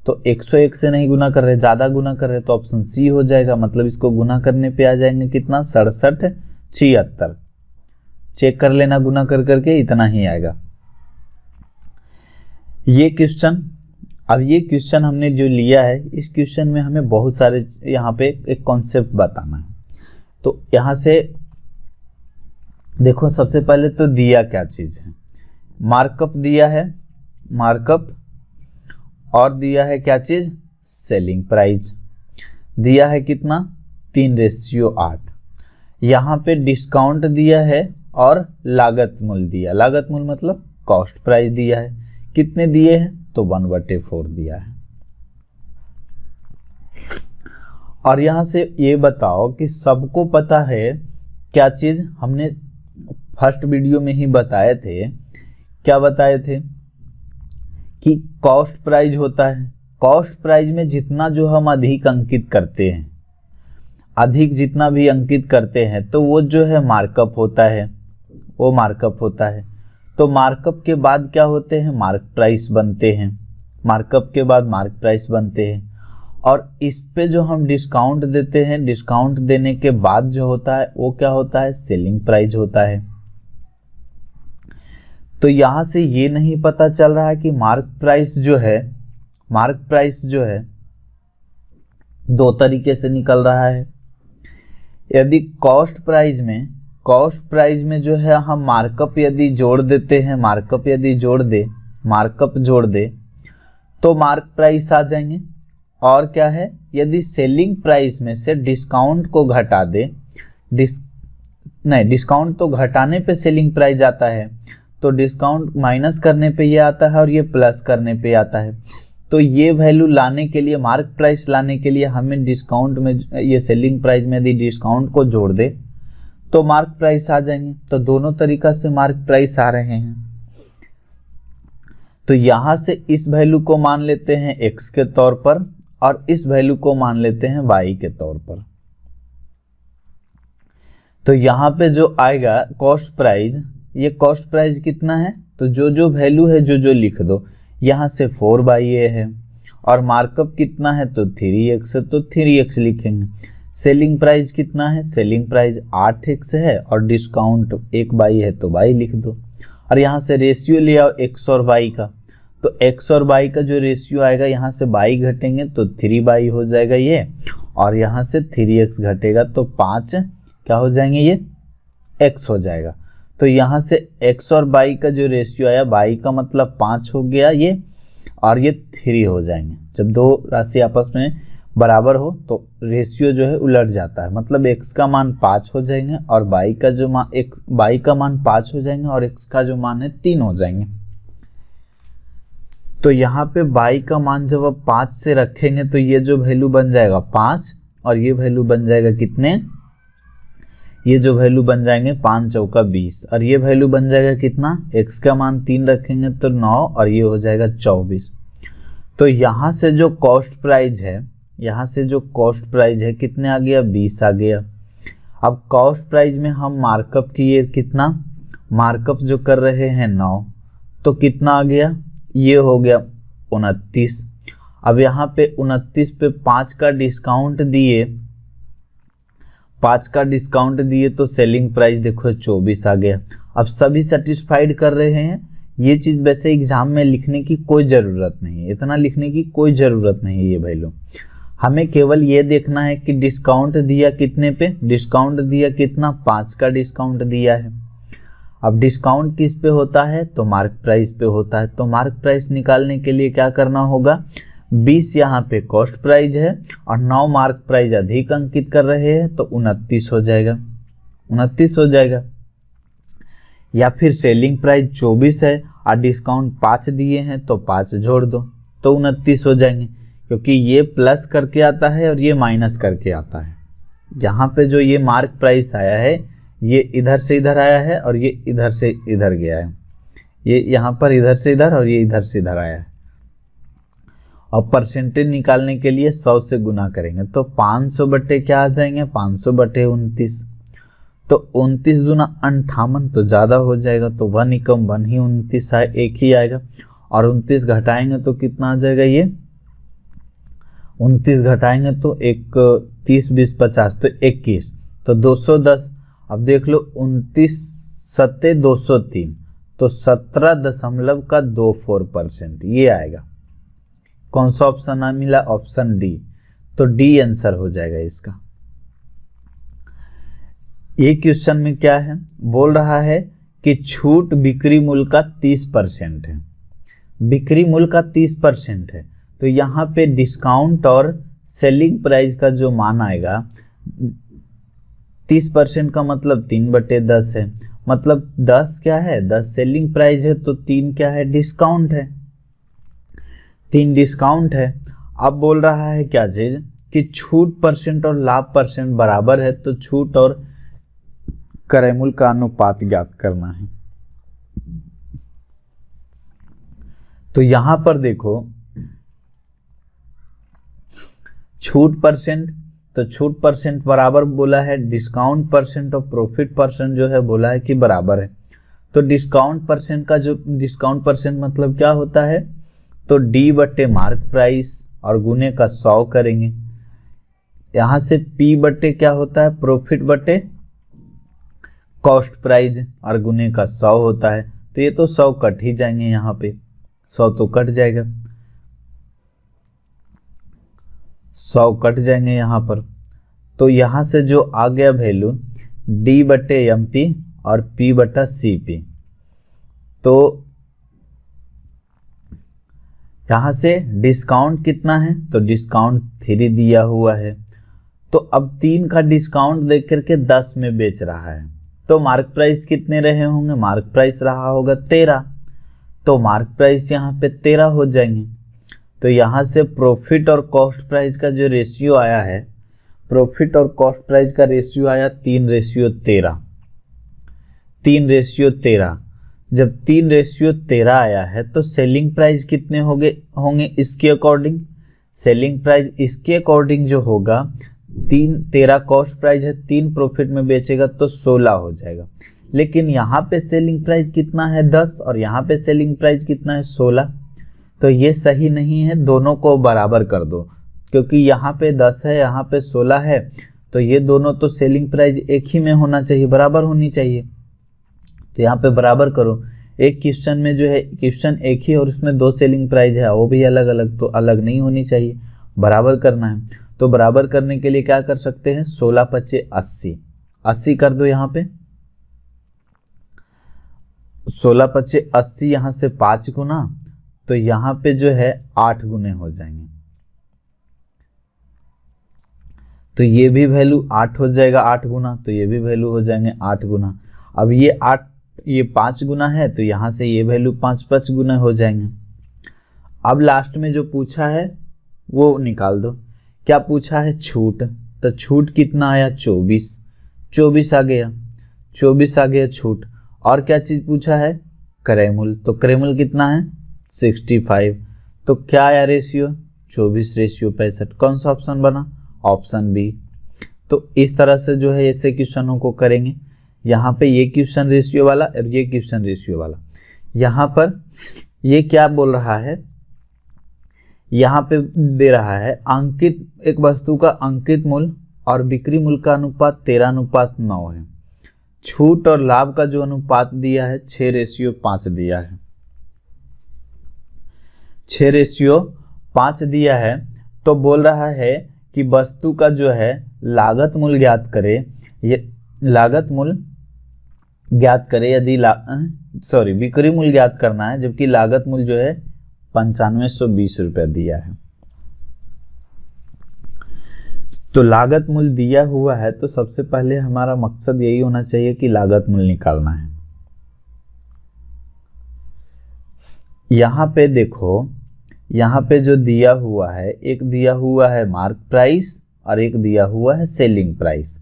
तो 101 से नहीं गुना कर रहे, ज़्यादा गुना कर रहे, तो ऑप्शन सी हो जाएगा। मतलब इसको गुना करने पे आ जाएंगे कितना 67 76, चेक कर लेना गुना कर करके, इतना ही आएगा ये क्वेश्चन। अब ये क्वेश्चन हमने जो लिया है, इस क्वेश्चन में हमें बहुत सारे यहाँ पे एक कॉन्सेप्ट बताना है। तो यहाँ से देखो सबसे पहले तो दिया क्या चीज़ है, मार्कअप दिया है, मार्कअप, और दिया है क्या चीज़ सेलिंग प्राइस, दिया है कितना 3:8। यहाँ पे डिस्काउंट दिया है और लागत मूल्य दिया, लागत मूल्य मतलब कॉस्ट प्राइस दिया है, कितने दिए हैं तो 1/4 दिया है। और यहाँ से ये बताओ कि सबको पता है क्या चीज़, हमने फर्स्ट वीडियो में ही बताए थे, क्या बताए थे कि कॉस्ट प्राइस होता है, कॉस्ट प्राइस में जितना जो हम अधिक अंकित करते हैं, अधिक जितना भी अंकित करते हैं तो वो जो है मार्कअप होता है, वो मार्कअप होता है। तो मार्कअप के बाद क्या होते हैं मार्क प्राइस बनते हैं, मार्कअप के बाद मार्क प्राइस बनते हैं, और इस पे जो हम डिस्काउंट देते हैं, डिस्काउंट देने के बाद जो होता है वो क्या होता है सेलिंग प्राइस होता है। तो यहाँ से ये नहीं पता चल रहा है कि मार्क प्राइस जो है, मार्क प्राइस जो है 2 तरीके से निकल रहा है। यदि कॉस्ट प्राइस में जो है हम मार्कअप यदि जोड़ देते हैं, मार्कअप यदि जोड़ दे, मार्कअप जोड़ दे तो मार्क प्राइस आ जाएंगे। और क्या है, यदि सेलिंग प्राइस में से डिस्काउंट को घटा दे, डिस्काउंट तो घटाने पे सेलिंग प्राइस आता है, तो डिस्काउंट माइनस करने पे ये आता है और ये प्लस करने पे आता है। तो ये वैल्यू लाने के लिए, मार्क प्राइस लाने के लिए हमें डिस्काउंट में, ये सेलिंग प्राइस में यदि डिस्काउंट को जोड़ दे तो मार्क प्राइस आ जाएंगे। तो दोनों तरीका से मार्क प्राइस आ रहे हैं। तो यहां से इस वैल्यू को मान लेते हैं x के तौर पर और इस वैल्यू को मान लेते हैं y के तौर पर। तो यहाँ पे जो आएगा कॉस्ट प्राइस, ये कॉस्ट प्राइस कितना है, तो जो जो वैल्यू है जो जो लिख दो। यहाँ से 4/a है और मार्कअप कितना है तो 3x है, तो 3x लिखेंगे। सेलिंग प्राइस कितना है, सेलिंग प्राइस 8x है और डिस्काउंट 1/, है तो y लिख दो। और यहाँ से रेशियो ले आओ x और y का, तो x और y का जो रेशियो आएगा, यहाँ से y घटेंगे तो 3y हो जाएगा ये, और यहाँ से 3x घटेगा तो 5 क्या हो जाएंगे, ये x हो जाएगा। तो यहाँ से x और y का जो रेशियो आया, y का मतलब 5 हो गया ये, और ये 3 हो जाएंगे। जब दो राशि आपस में बराबर हो तो रेशियो जो है उलट जाता है, मतलब x का मान 5 हो जाएंगे और y का जो मान y का मान 5 हो जाएंगे और x का जो मान है 3 हो जाएंगे। तो यहाँ पे y का मान जब आप 5 से रखेंगे तो ये जो वैल्यू बन जाएगा 5, और ये वैल्यू बन जाएगा कितने, ये जो वैल्यू बन जाएंगे 5 चौका 20, और ये वैल्यू बन जाएगा कितना, x का मान 3 रखेंगे तो 9, और ये हो जाएगा 24। तो यहाँ से जो कॉस्ट प्राइस है, यहाँ से जो कॉस्ट प्राइस है कितने आ गया, 20 आ गया। अब कॉस्ट प्राइस में हम मार्कअप किए कितना, मार्कअप जो कर रहे हैं 9, तो कितना आ गया, ये हो गया 29। अब यहाँ पे 29 पे 5 का डिस्काउंट दिए, 5 का डिस्काउंट दिए तो सेलिंग प्राइस देखो 24 आ गया। अब सभी सेटिस्फाइड कर रहे हैं। ये चीज़ वैसे एग्जाम में लिखने की कोई ज़रूरत नहीं है, इतना लिखने की कोई ज़रूरत नहीं है ये वैल्यू। हमें केवल ये देखना है कि डिस्काउंट दिया कितने पे, डिस्काउंट दिया कितना, 5 का डिस्काउंट दिया है। अब डिस्काउंट किस पे होता है, तो मार्क प्राइस पे होता है। तो मार्क प्राइस निकालने के लिए क्या करना होगा, 20 यहाँ पे कॉस्ट प्राइस है और 9 मार्क प्राइस अधिक अंकित कर रहे हैं तो 29 हो जाएगा, 29 हो जाएगा। या फिर सेलिंग प्राइस 24 है और डिस्काउंट 5 दिए हैं तो 5 जोड़ दो तो 29 हो जाएंगे, क्योंकि ये प्लस करके आता है और ये माइनस करके आता है। यहाँ पे जो ये मार्क प्राइस आया है ये इधर से इधर आया है और ये इधर से इधर गया है, ये यहाँ पर इधर से इधर और ये इधर से इधर आया है। और परसेंटेज निकालने के लिए 100 से गुना करेंगे तो 500 बटे क्या आ जाएंगे, 500 बटे 29, तो 29 दूना 58 तो ज़्यादा हो जाएगा, तो 1 एकम 1 ही 29 है, एक ही आएगा। और 29 घटाएंगे तो कितना आ जाएगा, ये 29 घटाएंगे तो 30 20 50 तो 21, तो 210। अब देख लो 29 सत्ते 203 तो 17.24% ये आएगा। कौन सा ऑप्शन आ मिला, ऑप्शन डी, तो डी आंसर हो जाएगा इसका। ये क्वेश्चन में क्या है, बोल रहा है कि छूट बिक्री मूल्य का 30% है, बिक्री मूल्य का 30% है। तो यहाँ पे डिस्काउंट और सेलिंग प्राइस का जो मान आएगा 30% का मतलब 3/10 है, मतलब 10 क्या है, 10 सेलिंग प्राइस है तो 3 क्या है, डिस्काउंट है, 3 डिस्काउंट है। अब बोल रहा है क्या चीज कि छूट परसेंट और लाभ परसेंट बराबर है, तो छूट और क्रय मूल्य का अनुपात ज्ञात करना है। तो यहां पर देखो छूट परसेंट, तो छूट परसेंट बराबर बोला है डिस्काउंट परसेंट और प्रॉफिट परसेंट जो है बोला है कि बराबर है। तो डिस्काउंट परसेंट का जो डिस्काउंट परसेंट मतलब क्या होता है, तो डी बटे मार्क प्राइस और गुने का 100 करेंगे। यहाँ से पी बटे क्या होता है, प्रॉफिट बटे कॉस्ट प्राइस और गुने का 100 होता है। तो ये तो 100 कट ही जाएंगे, यहाँ पे 100 तो कट जाएगा, 100 कट जाएंगे यहाँ पर। तो यहाँ से जो आ गया वैल्यू डी बटे एम पी और पी बटा सी पी, तो यहाँ से डिस्काउंट कितना है, तो डिस्काउंट 3 दिया हुआ है। तो अब 3 का डिस्काउंट देख करके 10 में बेच रहा है, तो मार्क प्राइस कितने रहे होंगे, मार्क प्राइस रहा होगा 13, तो मार्क प्राइस यहाँ पे 13 हो जाएंगे। तो यहाँ से प्रॉफिट और कॉस्ट प्राइस का जो रेशियो आया है, प्रॉफिट और कॉस्ट प्राइस का रेशियो आया 3:13, 3:13। जब 3:13 आया है तो सेलिंग प्राइस कितने होंगे इसके अकॉर्डिंग, सेलिंग प्राइस इसके अकॉर्डिंग जो होगा 13 कॉस्ट प्राइस है, 3 प्रॉफिट में बेचेगा तो 16 हो जाएगा। लेकिन यहाँ पे सेलिंग प्राइस कितना है 10 और यहाँ पे सेलिंग प्राइस कितना है 16, तो ये सही नहीं है, दोनों को बराबर कर दो, क्योंकि यहाँ पे 10 है यहाँ पे 16 है, तो ये दोनों तो सेलिंग प्राइस एक ही में होना चाहिए, बराबर होनी चाहिए। तो यहाँ पे बराबर करो, एक क्वेश्चन में जो है क्वेश्चन एक ही और उसमें 2 सेलिंग प्राइस है, वो भी अलग अलग, तो अलग नहीं होनी चाहिए, बराबर करना है। तो बराबर करने के लिए क्या कर सकते हैं, 16 पच्चे 80, 80 कर दो यहाँ पे, 16 पच्चे 80, यहाँ से 5 गुना, तो यहाँ पे जो है 8 गुने हो जाएंगे, तो ये भी वैल्यू 8 हो जाएगा 8 गुना, तो ये भी वैल्यू हो जाएंगे 8 गुना। अब ये 5 गुना है, तो यहाँ से ये वैल्यू 5 गुना हो जाएंगे। अब लास्ट में जो पूछा है वो निकाल दो। क्या पूछा है, छूट, तो छूट कितना आया, 24 आ गया, 24 आ गया छूट। और क्या चीज़ पूछा है, क्रय मूल्य, तो क्रय मूल्य कितना है, 65, तो क्या आया रेशियो, 24:65। कौन सा ऑप्शन बना, ऑप्शन बी। तो इस तरह से जो है ऐसे क्वेश्चनों को करेंगे। यहाँ पे ये क्वेश्चन रेशियो वाला और ये क्वेश्चन रेशियो वाला, यहाँ पर ये क्या बोल रहा है, यहाँ पे दे रहा है अंकित एक वस्तु का अंकित मूल्य और बिक्री मूल्य का अनुपात 13:9 है। छूट और लाभ का जो अनुपात दिया है 6:5 दिया है, 6:5 दिया है। तो बोल रहा है कि वस्तु का जो है लागत मूल्य ज्ञात करे, ये लागत मूल्य ज्ञात करे यदि बिक्री मूल्य ज्ञात करना है, जबकि लागत मूल्य जो है 9520 रुपया दिया है। तो लागत मूल्य दिया हुआ है, तो सबसे पहले हमारा मकसद यही होना चाहिए कि लागत मूल्य निकालना है। यहाँ पे देखो, यहाँ पे जो दिया हुआ है, एक दिया हुआ है मार्क प्राइस और एक दिया हुआ है सेलिंग प्राइस।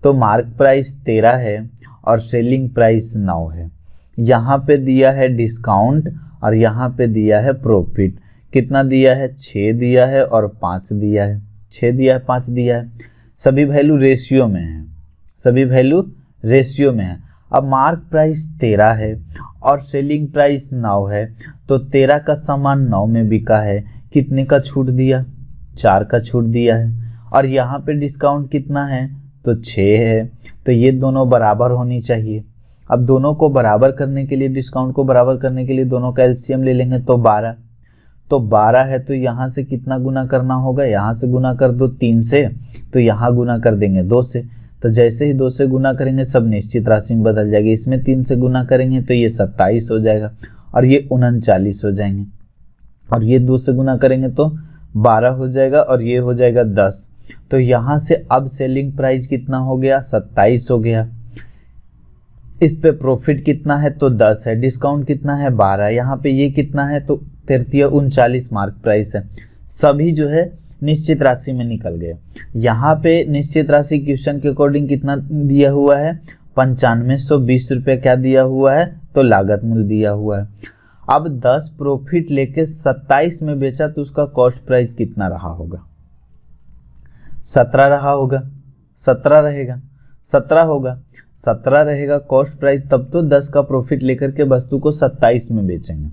तो मार्क प्राइस 13 है और सेलिंग प्राइस 9 है। यहाँ पे दिया है डिस्काउंट और यहाँ पे दिया है प्रॉफिट। कितना दिया है, 6 दिया है और 5 दिया है, 6 दिया है 5 दिया है। सभी वैल्यू रेशियो में है, सभी वैल्यू रेशियो में है। अब मार्क प्राइस 13 है और सेलिंग प्राइस 9 है, तो 13 का सामान 9 में बिका है, कितने का छूट दिया, 4 का छूट दिया है। और यहाँ पे डिस्काउंट कितना है, तो 6 है, तो ये दोनों बराबर होनी चाहिए। अब दोनों को बराबर करने के लिए, डिस्काउंट को बराबर करने के लिए दोनों का एलसीएम ले लेंगे, तो 12, तो 12 है, तो यहाँ से कितना गुना करना होगा, यहाँ से गुना कर दो 3 से, तो यहाँ गुना कर देंगे 2 से। तो जैसे ही 2 से गुना करेंगे सब निश्चित राशि में बदल जाएगी। इसमें 3 से गुना करेंगे तो ये 27 हो जाएगा और ये 39 हो जाएंगे, और ये 2 से गुना करेंगे तो 12 हो जाएगा और ये हो जाएगा 10। तो यहाँ से अब सेलिंग प्राइस कितना हो गया, 27 हो गया। इस पे प्रॉफिट कितना है, तो 10 है। डिस्काउंट कितना है, 12। यहाँ पे ये कितना है, तो 39 मार्क प्राइस है। सभी जो है निश्चित राशि में निकल गए। यहाँ पे निश्चित राशि क्वेश्चन के अकॉर्डिंग कितना दिया हुआ है, 9520 रुपये क्या दिया हुआ है, तो लागत मूल्य दिया हुआ है। अब 10 प्रॉफिट लेके 27 में बेचा, तो उसका कॉस्ट प्राइस कितना रहा होगा, 17 रहा होगा, 17 रहेगा, 17 होगा, 17 रहेगा कॉस्ट प्राइस। तब तो 10 का प्रॉफिट लेकर के वस्तु को 27 में बेचेंगे।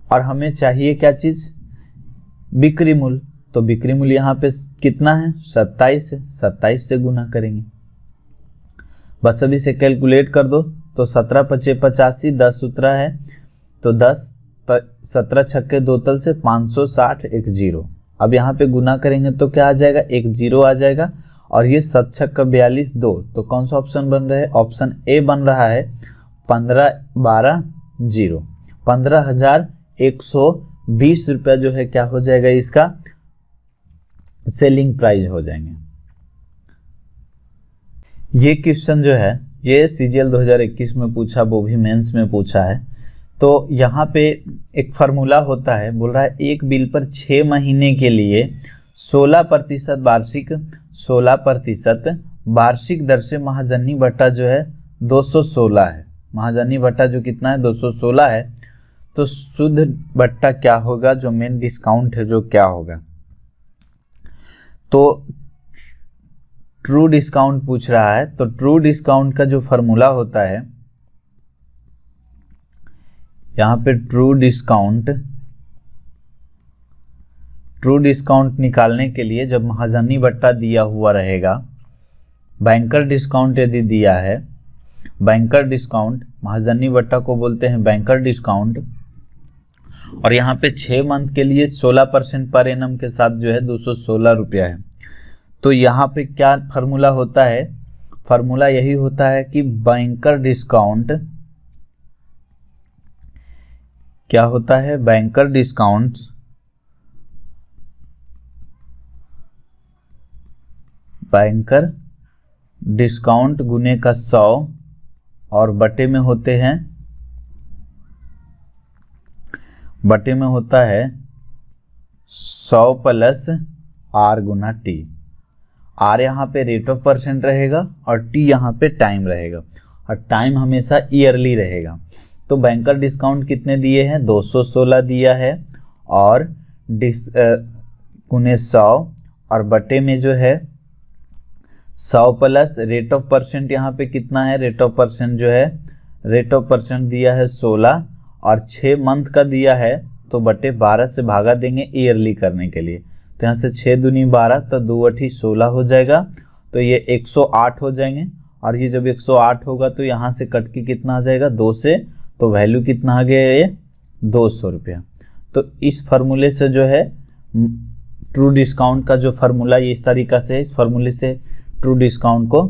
और हमें चाहिए क्या चीज, बिक्री मूल्य। तो बिक्री मूल्य यहाँ पे कितना है, 27 है, 27 से गुना करेंगे। बस अभी से कैलकुलेट कर दो, तो 17 पचे 85, 10 सूत्रा है, तो 10, 17 छक्के 2 तल से 560, 1 0। अब यहाँ पे गुना करेंगे तो क्या आ जाएगा, 1 0 आ जाएगा, और ये 7 छक्का 42, 2। तो कौन सा ऑप्शन बन रहा है, ऑप्शन ए बन रहा है, 15 12 0, 15,120 रुपया जो है क्या हो जाएगा, इसका सेलिंग प्राइस हो जाएंगे। ये क्वेश्चन जो है ये सीजीएल 2021 में पूछा, वो भी मेंस में पूछा है। तो यहाँ पे एक फार्मूला होता है, बोल रहा है एक बिल पर 6 महीने के लिए 16% वार्षिक दर से महाजनी भत्ता जो है 216 है। महाजनी भत्ता जो कितना है, 216 है। तो शुद्ध भत्ता क्या होगा, जो मेन डिस्काउंट है जो क्या होगा, तो ट्रू डिस्काउंट पूछ रहा है। तो ट्रू डिस्काउंट का जो फॉर्मूला होता है, यहाँ पे ट्रू डिस्काउंट निकालने के लिए जब महाजनी भत्ता दिया हुआ रहेगा, बैंकर डिस्काउंट यदि दिया है, बैंकर डिस्काउंट, महाजनी वट्टा को बोलते हैं बैंकर डिस्काउंट। और यहाँ पे 6 मंथ के लिए 16% पर एनम के साथ जो है 216 रुपया है। तो यहाँ पे क्या फार्मूला होता है, फार्मूला यही होता है कि बैंकर डिस्काउंट क्या होता है, बैंकर डिस्काउंट बैंकर डिस्काउंट गुने का 100 और बटे में होते हैं, बटे में होता है 100 प्लस आर गुना टी। आर यहाँ पे रेट ऑफ परसेंट रहेगा और टी यहाँ पे टाइम रहेगा, और टाइम हमेशा ईयरली रहेगा। तो बैंकर डिस्काउंट कितने दिए हैं, 216 दिया है, और गुने 100 और बटे में जो है 100 प्लस रेट ऑफ परसेंट यहाँ पे कितना है, रेट ऑफ परसेंट जो है, रेट ऑफ परसेंट दिया है 16 और 6 मंथ का दिया है, तो बटे 12 से भागा देंगे ईयरली करने के लिए। तो यहाँ से 6 दूनी 12, तो 2 8 16 हो जाएगा, तो ये 108 हो जाएंगे। और ये जब 108 होगा तो यहाँ से कट के कितना आ जाएगा, 2 से, तो वैल्यू कितना आ गया, ये 200 रुपया। तो इस फार्मूले से जो है ट्रू डिस्काउंट का जो फार्मूला ये इस तरीका से है, इस फार्मूले से ट्रू डिस्काउंट को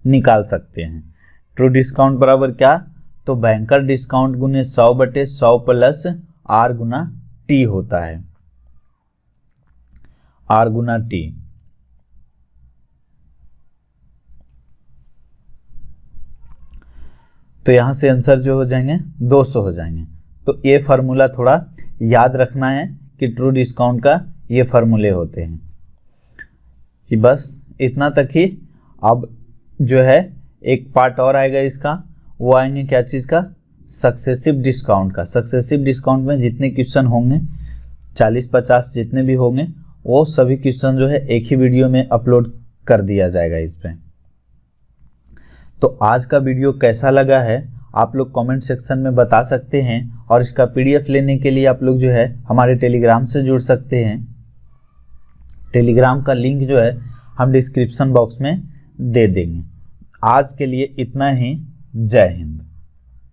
निकाल सकते हैं। ट्रू डिस्काउंट बराबर क्या, तो बैंकर डिस्काउंट गुने 100 बटे 100 प्लस आर गुना टी होता है, आर गुना टी। तो यहां से आंसर जो हो जाएंगे 200 हो जाएंगे। तो ये फार्मूला थोड़ा याद रखना है कि ट्रू डिस्काउंट का ये फार्मूले होते हैं। कि बस इतना तक ही। अब जो है एक पार्ट और आएगा इसका, वो आएंगे क्या चीज़ का, सक्सेसिव डिस्काउंट का। सक्सेसिव डिस्काउंट में जितने क्वेश्चन होंगे 40-50 जितने भी होंगे, वो सभी क्वेश्चन जो है एक ही वीडियो में अपलोड कर दिया जाएगा इस पर। तो आज का वीडियो कैसा लगा है आप लोग कमेंट सेक्शन में बता सकते हैं, और इसका पीडीएफ लेने के लिए आप लोग जो है हमारे टेलीग्राम से जुड़ सकते हैं। टेलीग्राम का लिंक जो है हम डिस्क्रिप्शन बॉक्स में दे देंगे। आज के लिए इतना ही। जय हिंद।